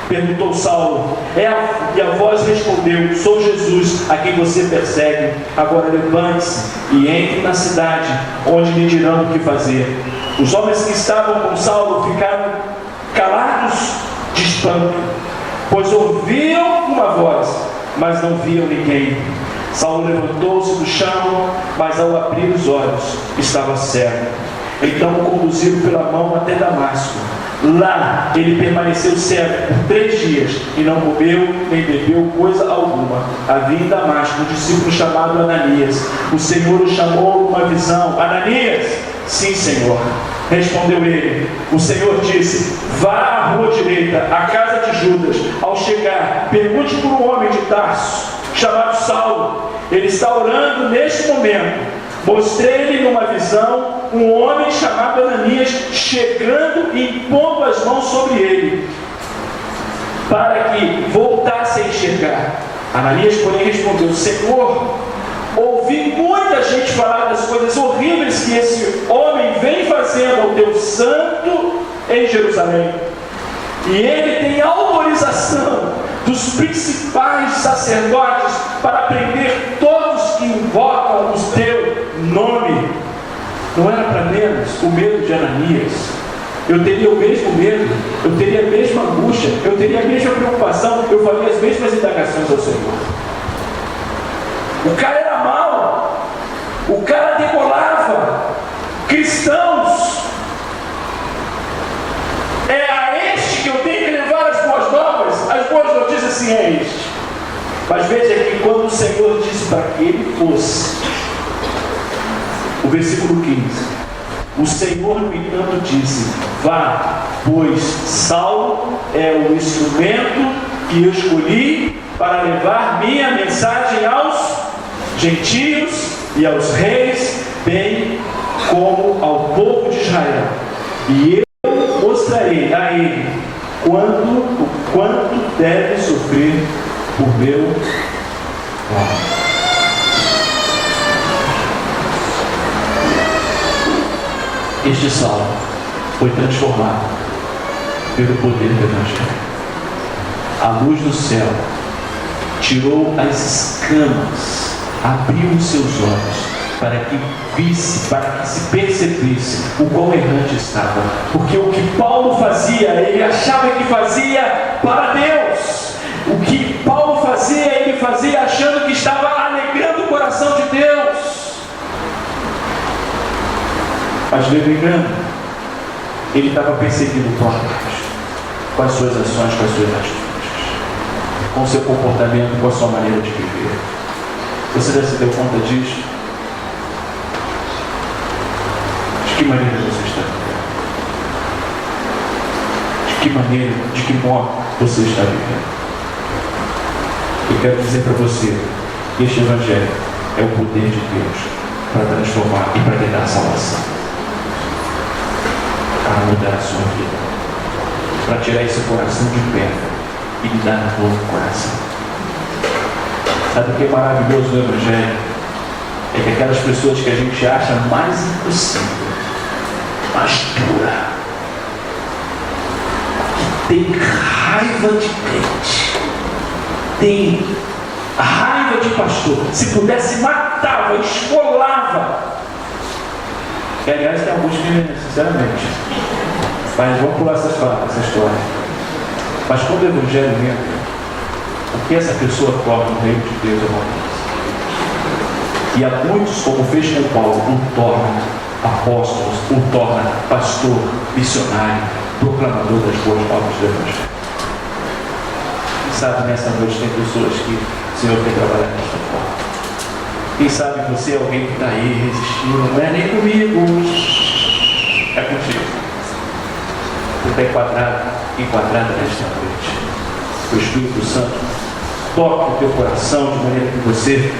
Perguntou Saulo. E a voz respondeu: sou Jesus, a quem você persegue. Agora levante-se e entre na cidade, onde lhe dirão o que fazer. Os homens que estavam com Saulo ficaram calados de espanto, pois ouviam uma voz, mas não viam ninguém. Saulo levantou-se do chão, mas ao abrir os olhos estava cego. Então o conduziram pela mão até Damasco. Lá ele permaneceu cego por 3 dias e não comeu nem bebeu coisa alguma. Havia em Damasco um discípulo chamado Ananias. O Senhor o chamou numa visão: Ananias? Sim, Senhor, respondeu ele. O Senhor disse: vá à rua direita, à casa de Judas. Ao chegar, pergunte por um homem de Tarso chamado Saulo. Ele está orando neste momento. Mostrei-lhe numa visão um homem chamado Ananias chegando e impondo as mãos sobre ele, para que voltasse a enxergar. Ananias, porém, respondeu: Senhor, ouvi muita gente falar das coisas horríveis que esse homem vem fazendo ao teu santo em Jerusalém. E ele tem autorização dos principais sacerdotes para prender todos que invocam o teu nome. Não era para menos o medo de Ananias. Eu teria o mesmo medo, eu teria a mesma angústia, eu teria a mesma preocupação, eu faria as mesmas indagações ao Senhor. O cara era mau. O cara degolava cristãos. É a este que eu tenho que levar as boas novas. As boas notícias, sim, é este. Mas veja que quando o Senhor disse para que ele fosse, o versículo 15, o Senhor, no entanto, disse: vá, pois Saulo é o instrumento que eu escolhi para levar minha mensagem aos gentios e aos reis, bem como ao povo de Israel. E eu mostrarei a ele quanto deve sofrer por meu nome. Este Saulo foi transformado pelo poder do Evangelho. A luz do céu tirou as escamas, abriu os seus olhos para que visse, para que se percebesse o quão errante estava. Porque o que Paulo fazia, ele achava que fazia para Deus. O que Paulo fazia, ele fazia achando que estava alegrando o coração de Deus. Mas lembrando, ele estava perseguindo o próprio Deus, com as suas ações, com as suas atitudes, com o seu comportamento, com a sua maneira de viver. Você já se deu conta disso? De que maneira você está vivendo? De que maneira, de que modo você está vivendo? Eu quero dizer para você que este Evangelho é o poder de Deus para transformar e para lhe dar salvação, para mudar a sua vida, para tirar esse coração de pedra e lhe dar um novo coração. Sabe o que é maravilhoso no Evangelho? É que aquelas pessoas que a gente acha mais impossível, mais pura, que tem raiva de crente, tem raiva de pastor, se pudesse matava, esfolava. E aliás tem alguns que, sinceramente, mas vamos pular essa história. Mas quando o Evangelho entra, o que essa pessoa torna no reino de Deus é uma coisa. E há muitos, como fez com Paulo, o torna apóstolos, o torna pastor, missionário, proclamador das boas novas do Evangelho. Sabe, nessa noite tem pessoas que o Senhor tem trabalhado desta forma. Quem sabe você é alguém que está aí resistindo, não é nem comigo, é contigo. Você está enquadrada nesta noite. O Espírito Santo toca o teu coração de maneira que você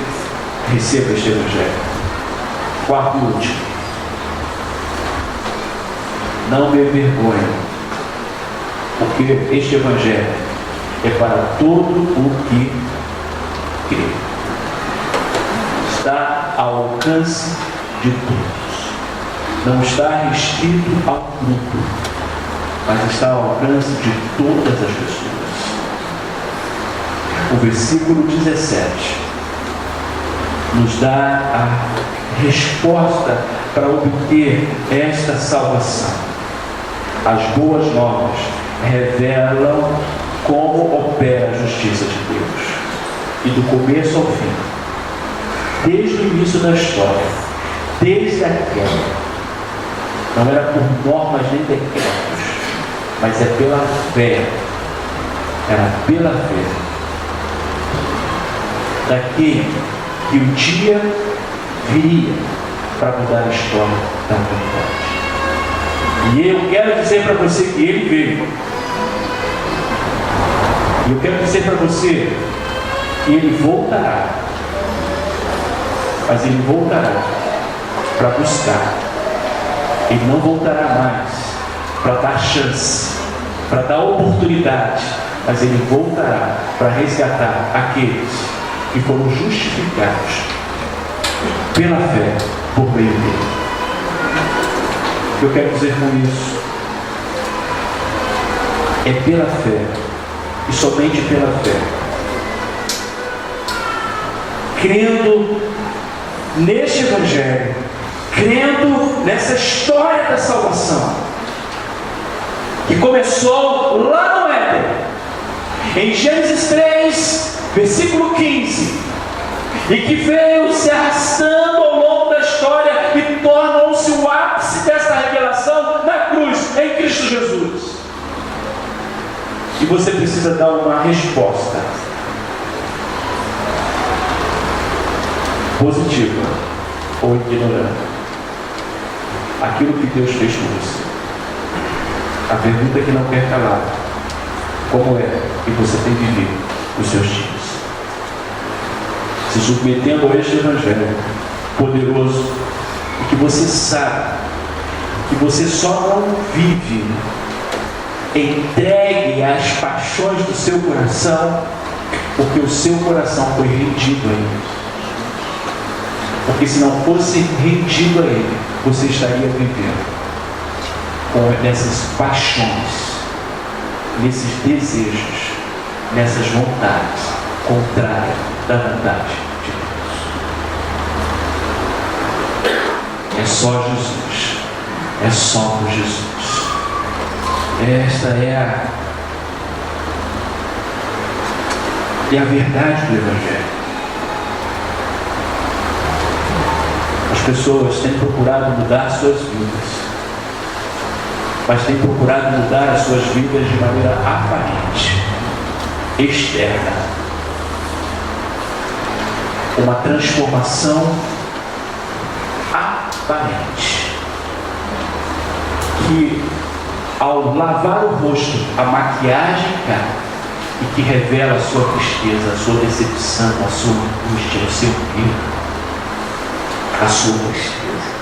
receba este Evangelho. Quarto e último, não me envergonhe, porque este Evangelho é para todo o que crê. Está ao alcance de todos. Não está restrito ao grupo, mas está ao alcance de todas as pessoas. O versículo 17 nos dá a resposta para obter esta salvação. As boas novas revelam como opera a justiça de Deus. E do começo ao fim, desde o início da história, desde a queda, não era por normas nem decretos, mas é pela fé. Era pela fé daquele que um dia viria para mudar a história da humanidade. E eu quero dizer para você que ele veio. E eu quero dizer para você que ele voltará. Mas ele voltará para buscar. Ele não voltará mais para dar chance, para dar oportunidade, mas ele voltará para resgatar aqueles que foram justificados pela fé por meio dele. O que eu quero dizer com isso é pela fé, e somente pela fé, crendo neste Evangelho, crendo nessa história da salvação, que começou lá no Éden, em Gênesis 3, versículo 15, e que veio se arrastando ao longo da história e tornou-se o ápice dessa revelação na cruz, em Cristo Jesus. E você precisa dar uma resposta positiva ou ignorante aquilo que Deus fez por você. A pergunta que não quer calar: como é que você tem vivido os seus dias? Se submetendo a este Evangelho poderoso, e que você sabe que você só não vive entregue às paixões do seu coração porque o seu coração foi rendido a Ele. Porque se não fosse rendido a Ele, você estaria vivendo nessas paixões, nesses desejos, nessas vontades contrárias da vontade de Deus. É só Jesus. É só por Jesus. Esta é a verdade do Evangelho. As pessoas têm procurado mudar suas vidas, mas têm procurado mudar as suas vidas de maneira aparente, externa. Uma transformação aparente, que ao lavar o rosto, a maquiagem cai, e que revela a sua tristeza, a sua decepção, a sua angústia, o seu medo, a sua tristeza.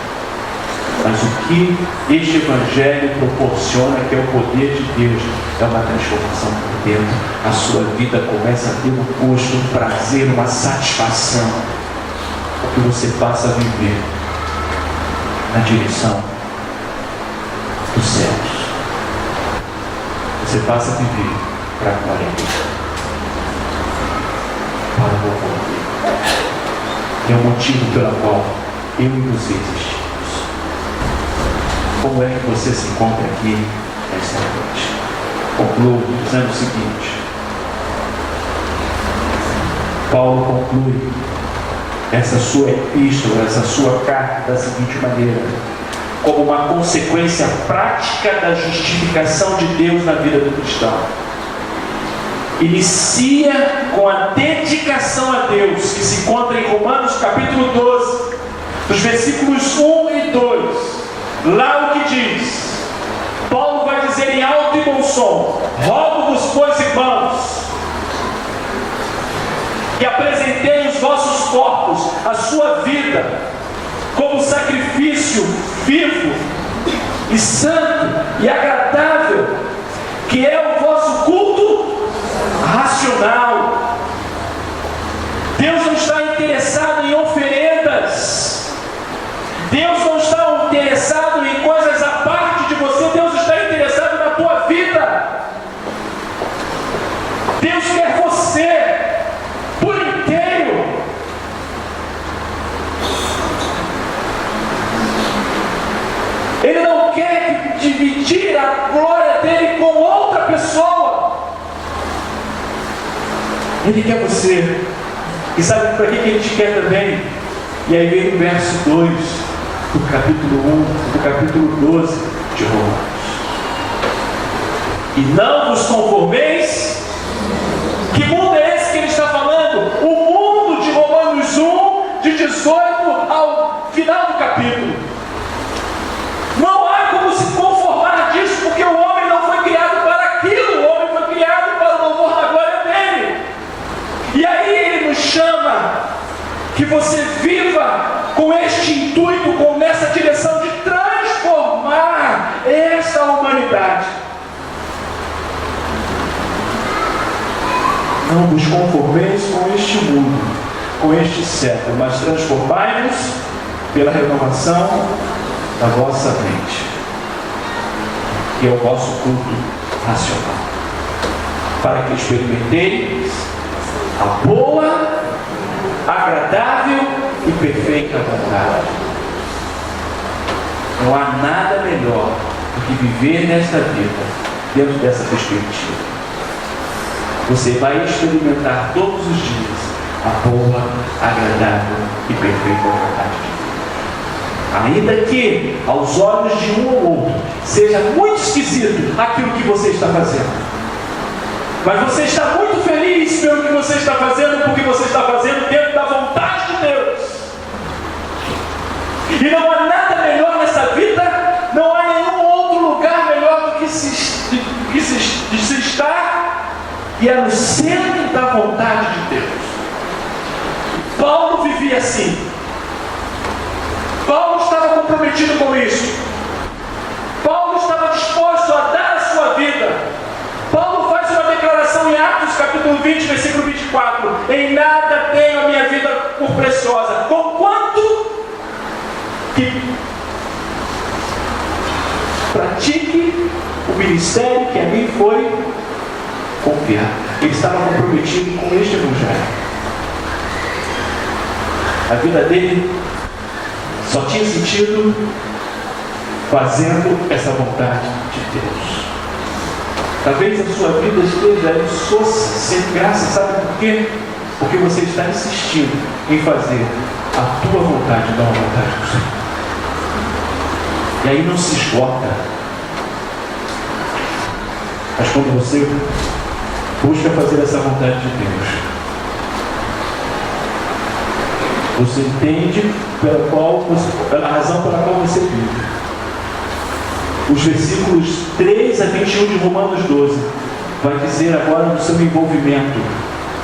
Mas o que este Evangelho proporciona, que é o poder de Deus, é uma transformação por dentro. A sua vida começa a ter um gosto, um prazer, uma satisfação, porque você passa a viver na direção dos céus. Você passa a viver para a glória de Deus, para o louvor dele. É o motivo pelo qual eu e você existimos. Como é que você se encontra aqui nesta noite? Concluo dizendo o seguinte: Paulo conclui essa sua epístola, essa sua carta da seguinte maneira: como uma consequência prática da justificação de Deus na vida do cristão. Inicia com a dedicação a Deus, que se encontra em Romanos capítulo 12, dos versículos 1 e 2. Lá o que diz, Paulo vai dizer em alto e bom som: rogo-vos, pois, irmãos, que apresentei os vossos corpos, a sua vida, como sacrifício vivo e santo e agradável, que é o vosso culto racional. Deus não está interessado em oferendas. Deus não está interessado em coisas à parte de você. Deus está interessado na tua vida. Deus quer você por inteiro. Ele não quer dividir a glória dele com outra pessoa. Ele quer você. E sabe para que ele te quer também? E aí vem o verso 2 do capítulo 1, do capítulo 12 de Romanos. E não vos conformeis. Que mundo é esse que ele está falando? O mundo de Romanos 1, de 18 ao final do capítulo. Não há como se conformar disso, porque o homem não foi criado para aquilo. O homem foi criado para o louvor da glória dele. E aí ele nos chama que você viva com este intuito, com essa direção de transformar esta humanidade. Não vos conformeis com este mundo, com este século, mas transformai-vos pela renovação da vossa mente, que é o vosso culto racional, para que experimenteis a boa, agradável e perfeita vontade. Não há nada melhor do que viver nesta vida dentro dessa perspectiva. Você vai experimentar todos os dias a boa, agradável e perfeita vontade de Deus. Ainda que aos olhos de um ou outro seja muito esquisito aquilo que você está fazendo, mas você está muito feliz pelo que você está fazendo, porque você está fazendo dentro da vontade de Deus. E não há nada melhor nessa vida, não há nenhum outro lugar melhor do que se estar, e é no centro da vontade de Deus. Paulo vivia assim. Paulo estava comprometido com isso. Paulo estava disposto a dar a sua vida. Paulo faz uma declaração em Atos capítulo 20, versículo 24: em nada tenho a minha vida por preciosa, conquanto que pratique o ministério que a mim foi confiado. Ele estava comprometido com este evangelho. A vida dele só tinha sentido fazendo essa vontade de Deus. Talvez a sua vida esteja insossa, sem graça, sabe por quê? Porque você está insistindo em fazer a tua vontade, não a vontade do Senhor. E aí não se esgota. Mas quando você busca fazer essa vontade de Deus, você entende a razão pela qual você vive. Os versículos 3 a 21 de Romanos 12 vai dizer agora do seu envolvimento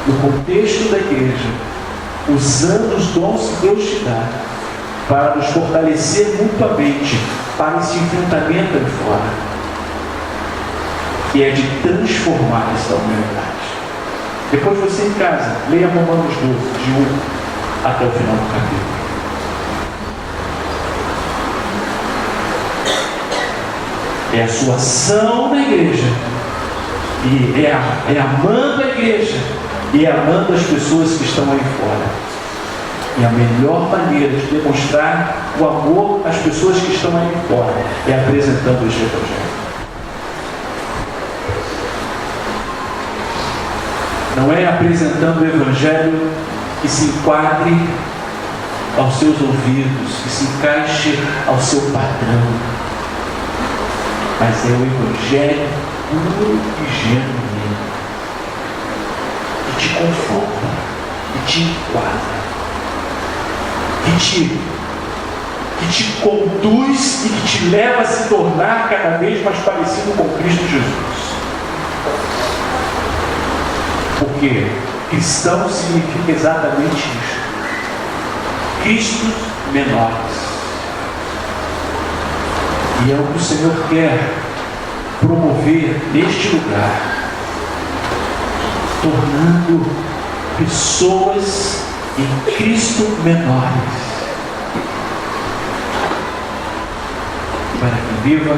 no contexto da igreja, usando os dons que Deus te dá para nos fortalecer mutuamente para esse enfrentamento ali fora, que é de transformar essa humanidade. Depois você em casa, leia Romanos 12, de 1 até o final do capítulo. É a sua ação na igreja, e é amando a igreja, e é amando as pessoas que estão aí fora. E a melhor maneira de demonstrar o amor às pessoas que estão aí fora é apresentando este evangelho. Não é apresentando o evangelho que se enquadre aos seus ouvidos, que se encaixe ao seu padrão, mas é o evangelho puro e genuíno, que te conforta, que te enquadra, que te conduz e que te leva a se tornar cada vez mais parecido com Cristo Jesus. Porque cristão significa exatamente isso: Cristos menores. E é o que o Senhor quer promover neste lugar, tornando pessoas em Cristo menores, para que viva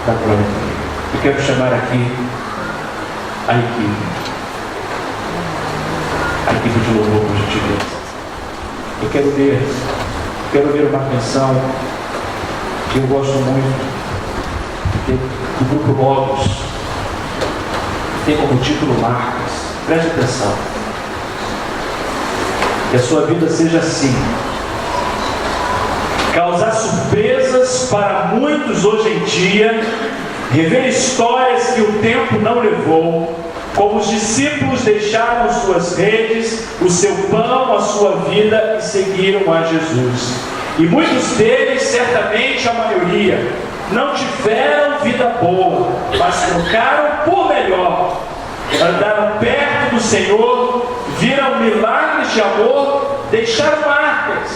da glória dele. Eu quero chamar aqui a equipe de louvor, por gentileza. Eu quero ler uma canção que eu gosto muito, do grupo Logos, tem como título Marcas. Preste atenção. Que a sua vida seja assim: causar surpresas para muitos hoje em dia, rever histórias que o tempo não levou, como os discípulos deixaram suas redes, o seu pão, a sua vida e seguiram a Jesus. E muitos deles, certamente a maioria, não tiveram vida boa, mas trocaram por melhor. Andaram perto do Senhor, viram milagres de amor, deixaram marcas.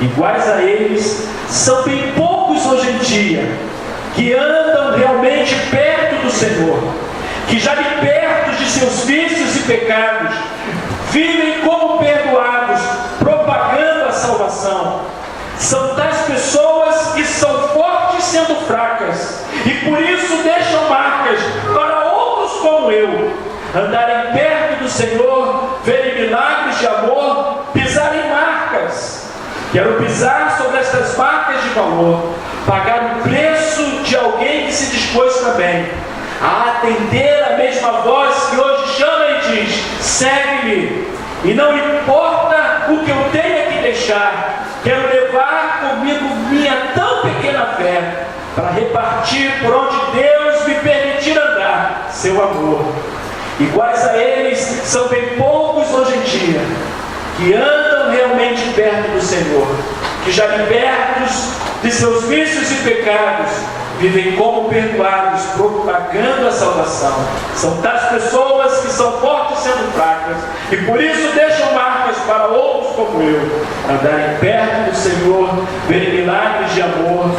Iguais a eles, são bem poucos hoje em dia, que andam realmente perto do Senhor, que já de perto de seus vícios e pecados, vivem como perdoados, propagando a salvação. São tais pessoas que são fortes sendo fracas, e por isso deixam marcas para outros como eu, andarem perto do Senhor, verem milagres de amor, pisarem marcas. Quero pisar sobre estas marcas de valor, pagar o preço de alguém que se dispôs também a atender a mesma voz que hoje chama e diz: segue-me. E não importa o que eu tenha que deixar, quero levar comigo minha tão pequena fé para repartir por onde Deus me permitir andar seu amor. Iguais a eles são bem poucos hoje em dia que andam realmente perto do Senhor, que já libertos de seus vícios e pecados, vivem como perdoados, propagando a salvação. São tais pessoas que são fortes sendo fracas, e por isso deixam marcas para outros como eu, andarem perto do Senhor, verem milagres de amor,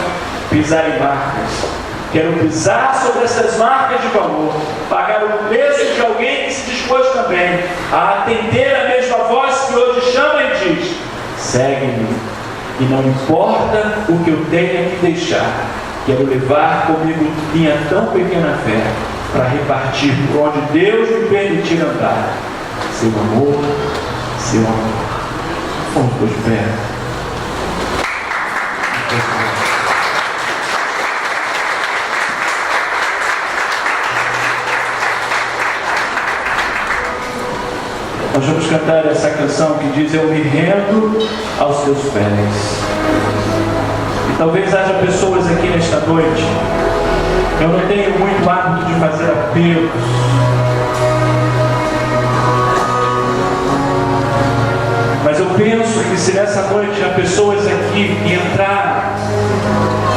pisarem marcas. Quero pisar sobre essas marcas de valor, pagar o preço de alguém que se dispôs também a atender a mesma voz que hoje chama e diz: segue-me, e não importa o que eu tenha que deixar, quero levar comigo minha tão pequena fé para repartir por onde Deus me permitir andar seu amor, seu amor. Vamos de pé. Nós vamos cantar essa canção que diz: eu me rendo aos teus pés. E talvez haja pessoas aqui nesta noite, eu não tenho muito hábito de fazer apelos, mas eu penso que se nessa noite há pessoas aqui que entraram,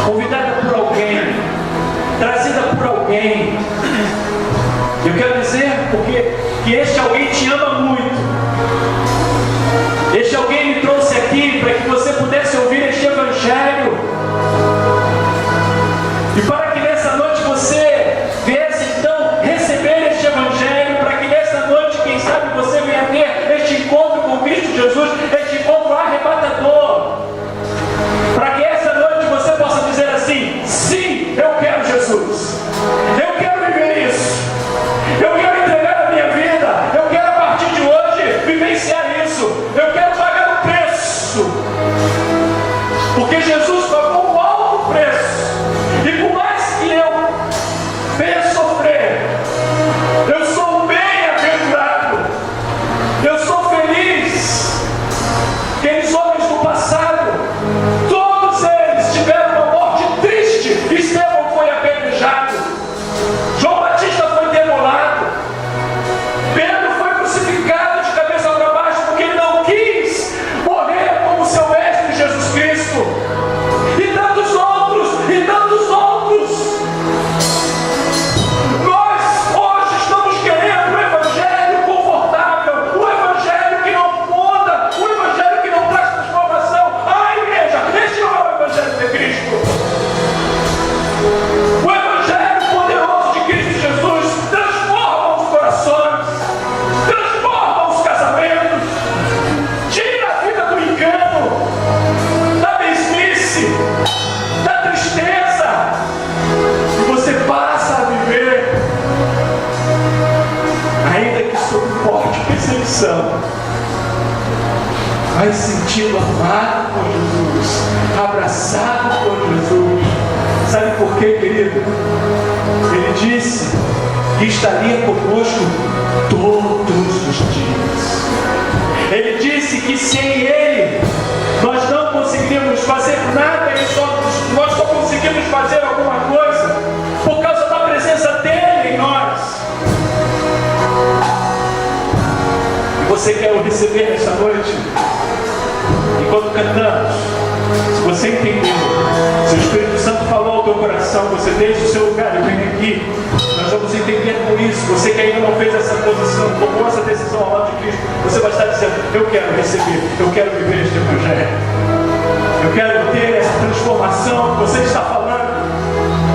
convidada por alguém, trazida por alguém, eu quero dizer porque que este alguém te ama muito. Este alguém me trouxe aqui para que você pudesse ouvir este Evangelho, e para que nessa noite você viesse então receber este Evangelho, para que nessa noite, quem sabe, você venha ter este encontro com Cristo Jesus, este encontro arrebatador, para que essa noite você possa dizer assim: sim, eu quero Jesus, eu quero viver isso, eu quero entregar a minha vida, eu quero a partir de hoje vivenciar isso, eu quero pagar o preço, porque Jesus pagou um alto preço, e por mais que eu venha sofrer, eu sou bem-aventurado, eu sou feliz. Aqueles homens do passado, todos eles tiveram uma morte triste. Estevão foi apedrejado, João Batista foi demolado, Pedro foi crucificado de cabeça para baixo porque ele não quis morrer como seu mestre Jesus Cristo, e tantos outros, e tantos outros. Nós hoje estamos querendo um Evangelho confortável, um Evangelho que não muda, um Evangelho que não traz transformação. Igreja, este não é o Evangelho de Cristo. O Evangelho poderoso de Cristo Jesus transforma os corações, transforma os casamentos, tira a vida do engano, da mesmice, da tristeza, e você passa a viver, ainda que sob forte perseguição, vai se sentindo amado por Jesus, abraçado por Jesus. Sabe por quê, querido? Ele disse que estaria conosco todos os dias. Ele disse que sem Ele nós não conseguiríamos fazer nada, nós só conseguimos fazer alguma coisa por causa da presença dEle em nós. E você quer o receber nessa noite? E quando cantamos, se você entendeu, se o Espírito Santo falou ao teu coração, você deixa o seu lugar e vem aqui. Nós vamos entender com isso. Você que ainda não fez essa posição, tomou essa decisão ao lado de Cristo, você vai estar dizendo: eu quero receber, eu quero viver este Evangelho, eu quero ter essa transformação que você está falando,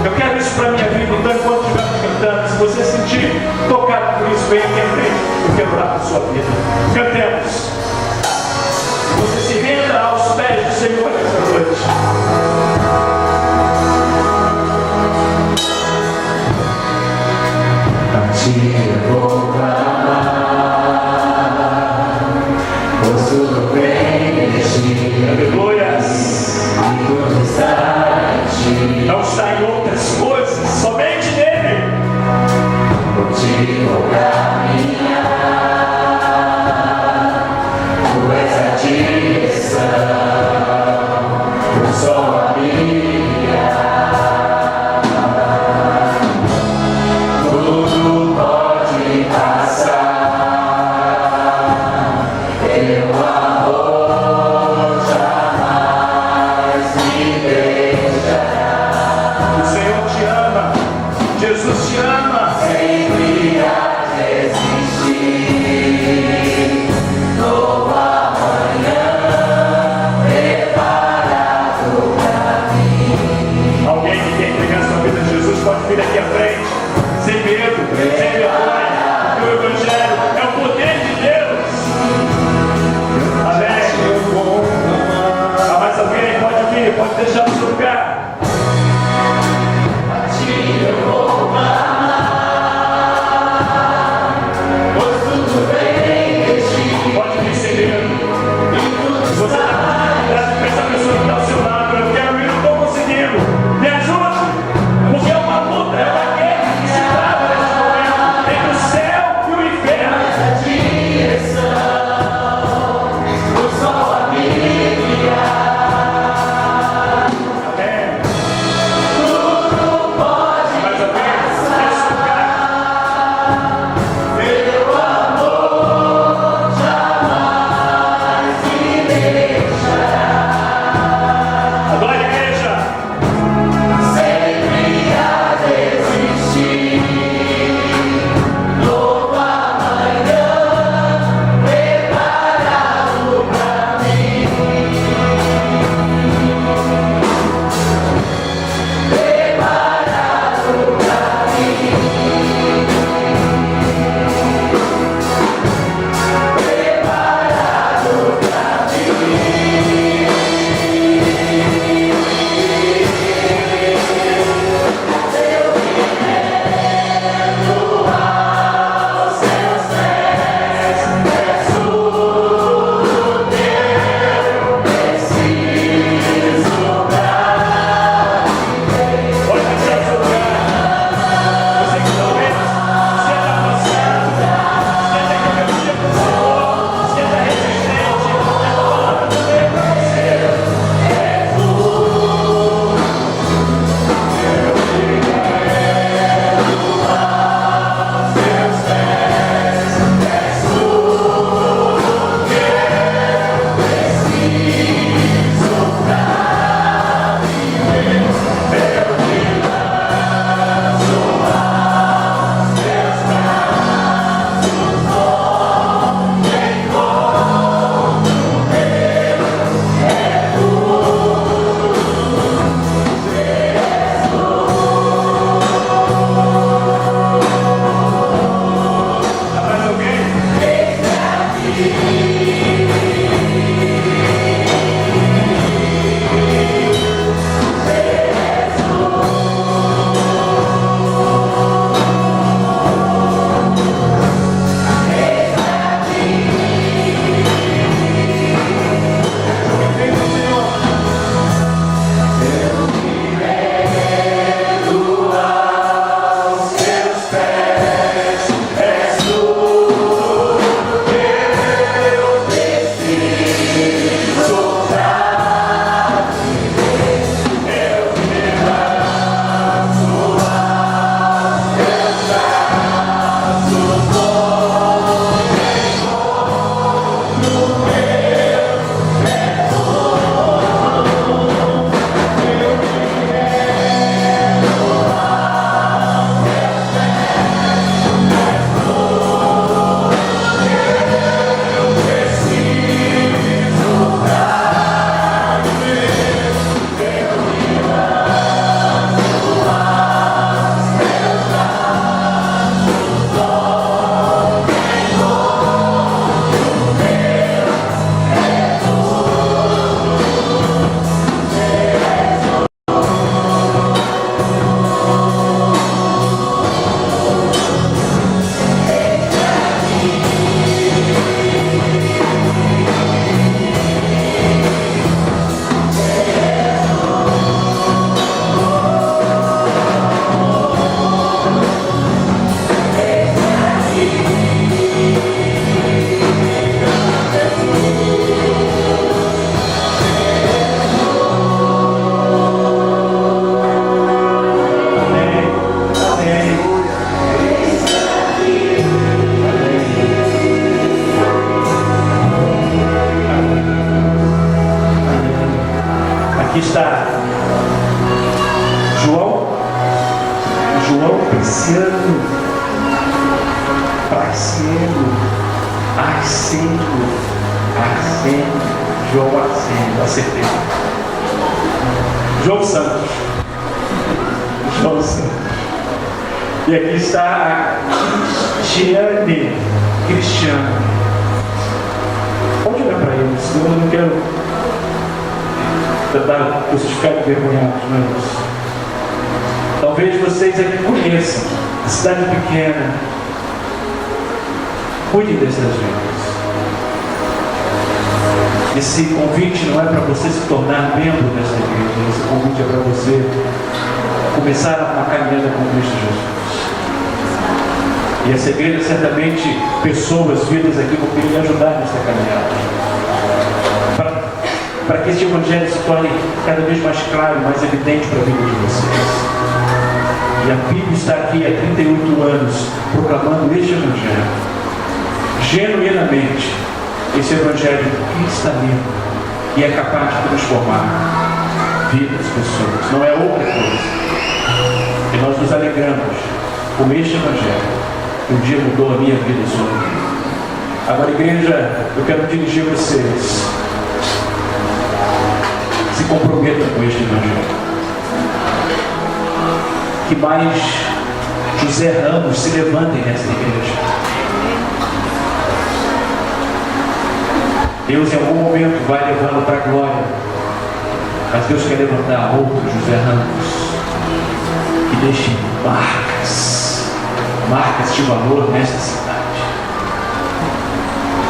eu quero isso para a minha vida. Então, enquanto estivermos cantando, se você sentir tocado por isso, vem aqui à frente, eu quero orar por sua vida. Cantemos. Você se renda aos pés do Senhor nessa noite. A ti eu vou clamar, pois tudo vem de ti. Aleluias. E tudo está em ti. Não está em outras coisas, somente nele. Por ti vou caminhar, te ama. sempre a resistir. Novo amanhã preparado pra mim. Alguém que quer entregar sua vida a Jesus pode vir aqui à frente, sem medo, sem vergonha, porque o Evangelho é o poder de Deus. Amém. Ah, mas alguém pode vir, pode deixar no seu lugar. A ti eu vou amar. Arceno. João Arsênio, acertei. João Santos. E aqui está a Cristiane. Pode olhar para eles, senão eu não quero tentar vocês ficarem envergonhados, não é isso? Talvez vocês aqui conheçam a cidade pequena. Cuide dessas vidas. Esse convite não é para você se tornar membro dessa igreja. Esse convite é para você começar uma caminhada com Cristo Jesus. E essa igreja, certamente, pessoas, vidas aqui vão querer ajudar nessa caminhada. Para que este evangelho se torne cada vez mais claro, mais evidente para a vida de vocês. E a Bíblia está aqui há 38 anos proclamando este evangelho. Genuinamente, esse evangelho cristalino e é capaz de transformar vidas, pessoas. Não é outra coisa. E nós nos alegramos com este evangelho que um dia mudou a minha vida e a sua vida. Agora, igreja, eu quero dirigir vocês. Se comprometam com este evangelho. Que mais José Ramos se levantem nesta igreja. Deus em algum momento vai levá-lo para a glória, mas Deus quer levantar outro José Ramos que deixe marcas de valor nesta cidade,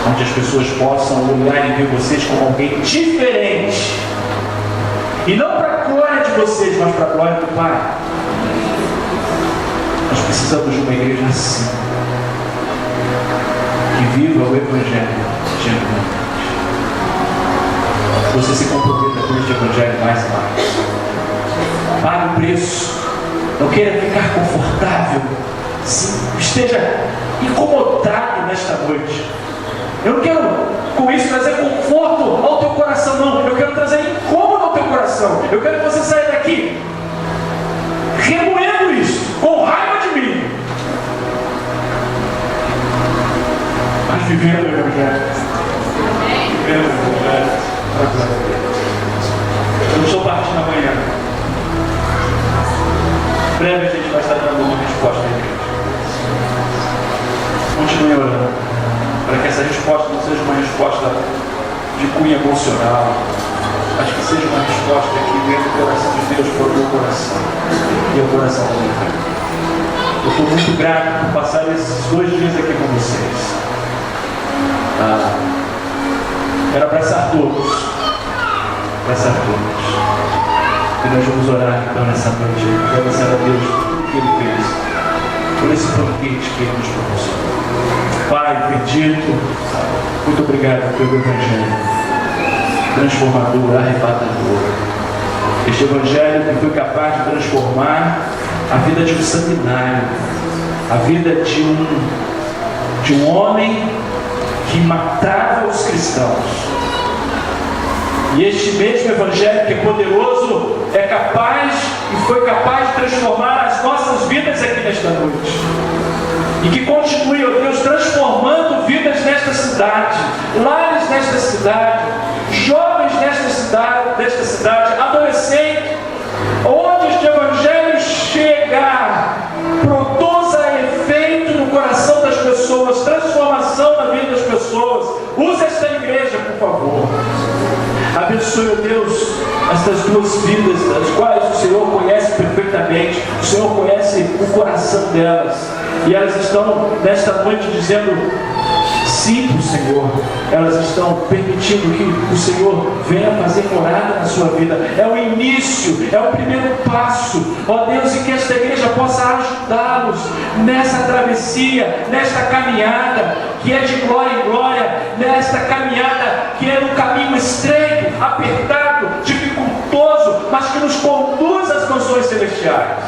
onde as pessoas possam olhar e ver vocês como alguém diferente, e não para a glória de vocês, mas para a glória do Pai. Nós precisamos de uma igreja assim, que viva o evangelho genuinamente. Você se comprometa com este evangelho mais e mais. Pague o preço. Não queira ficar confortável. Esteja incomodado nesta noite. Eu não quero com isso trazer conforto ao teu coração, não. Eu quero trazer incômodo ao teu coração. Eu quero que você saia daqui remoendo isso, com raiva de mim, mas vivendo o evangelho. Vivendo o evangelho. Eu não estou partindo amanhã. Breve a gente vai estar dando uma resposta à igreja. Continue orando, para que essa resposta não seja uma resposta de cunho emocional, mas que seja uma resposta que venha do coração de Deus para o meu coração e o coração da minha vida. Eu estou muito grato por passar esses 2 dias aqui com vocês. Quero abraçar todos. E nós vamos orar então nessa noite, agradecer a Deus por tudo que Ele fez, por esse banquete que Ele nos proporcionou. Pai bendito, muito obrigado pelo evangelho transformador, arrebatador. Este evangelho que foi capaz de transformar a vida de um sanguinário, a vida de um homem que matava os cristãos. E este mesmo evangelho que é poderoso é capaz e foi capaz de transformar as nossas vidas aqui nesta noite. E que continue, ó Deus, transformando vidas nesta cidade, lares nesta cidade, jovens nesta cidade, adolescentes, onde este evangelho chegar, produza efeito no coração das pessoas, transformação na vida das pessoas. Use esta igreja, por favor. Abençoe, ó Deus, estas 2 vidas, das quais o Senhor conhece perfeitamente, o Senhor conhece o coração delas, e elas estão nesta noite dizendo sim para o Senhor. Elas estão permitindo que o Senhor venha fazer morada na sua vida. É o início, é o primeiro passo, ó Deus, e que esta igreja possa ajudá-los nessa travessia, nesta caminhada que é de glória em glória, nesta caminhada que é um caminho estreito, apertado, dificultoso, mas que nos conduz às mansões celestiais.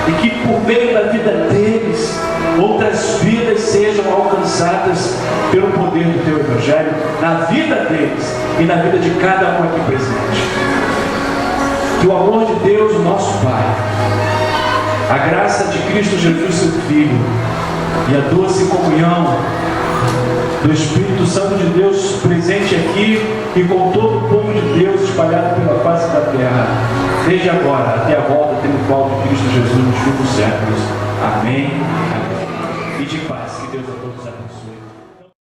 E que por meio da vida deles, outras vidas sejam alcançadas pelo poder do Teu Evangelho, na vida deles e na vida de cada um aqui presente. Que o amor de Deus, o nosso Pai, A graça de Cristo Jesus, seu Filho, e a doce comunhão do Espírito Santo de Deus presente aqui e com todo o povo de Deus espalhado pela face da terra, desde agora até a volta triunfal de Cristo Jesus nos últimos séculos. Amém. Amém. E de paz, que Deus a todos abençoe.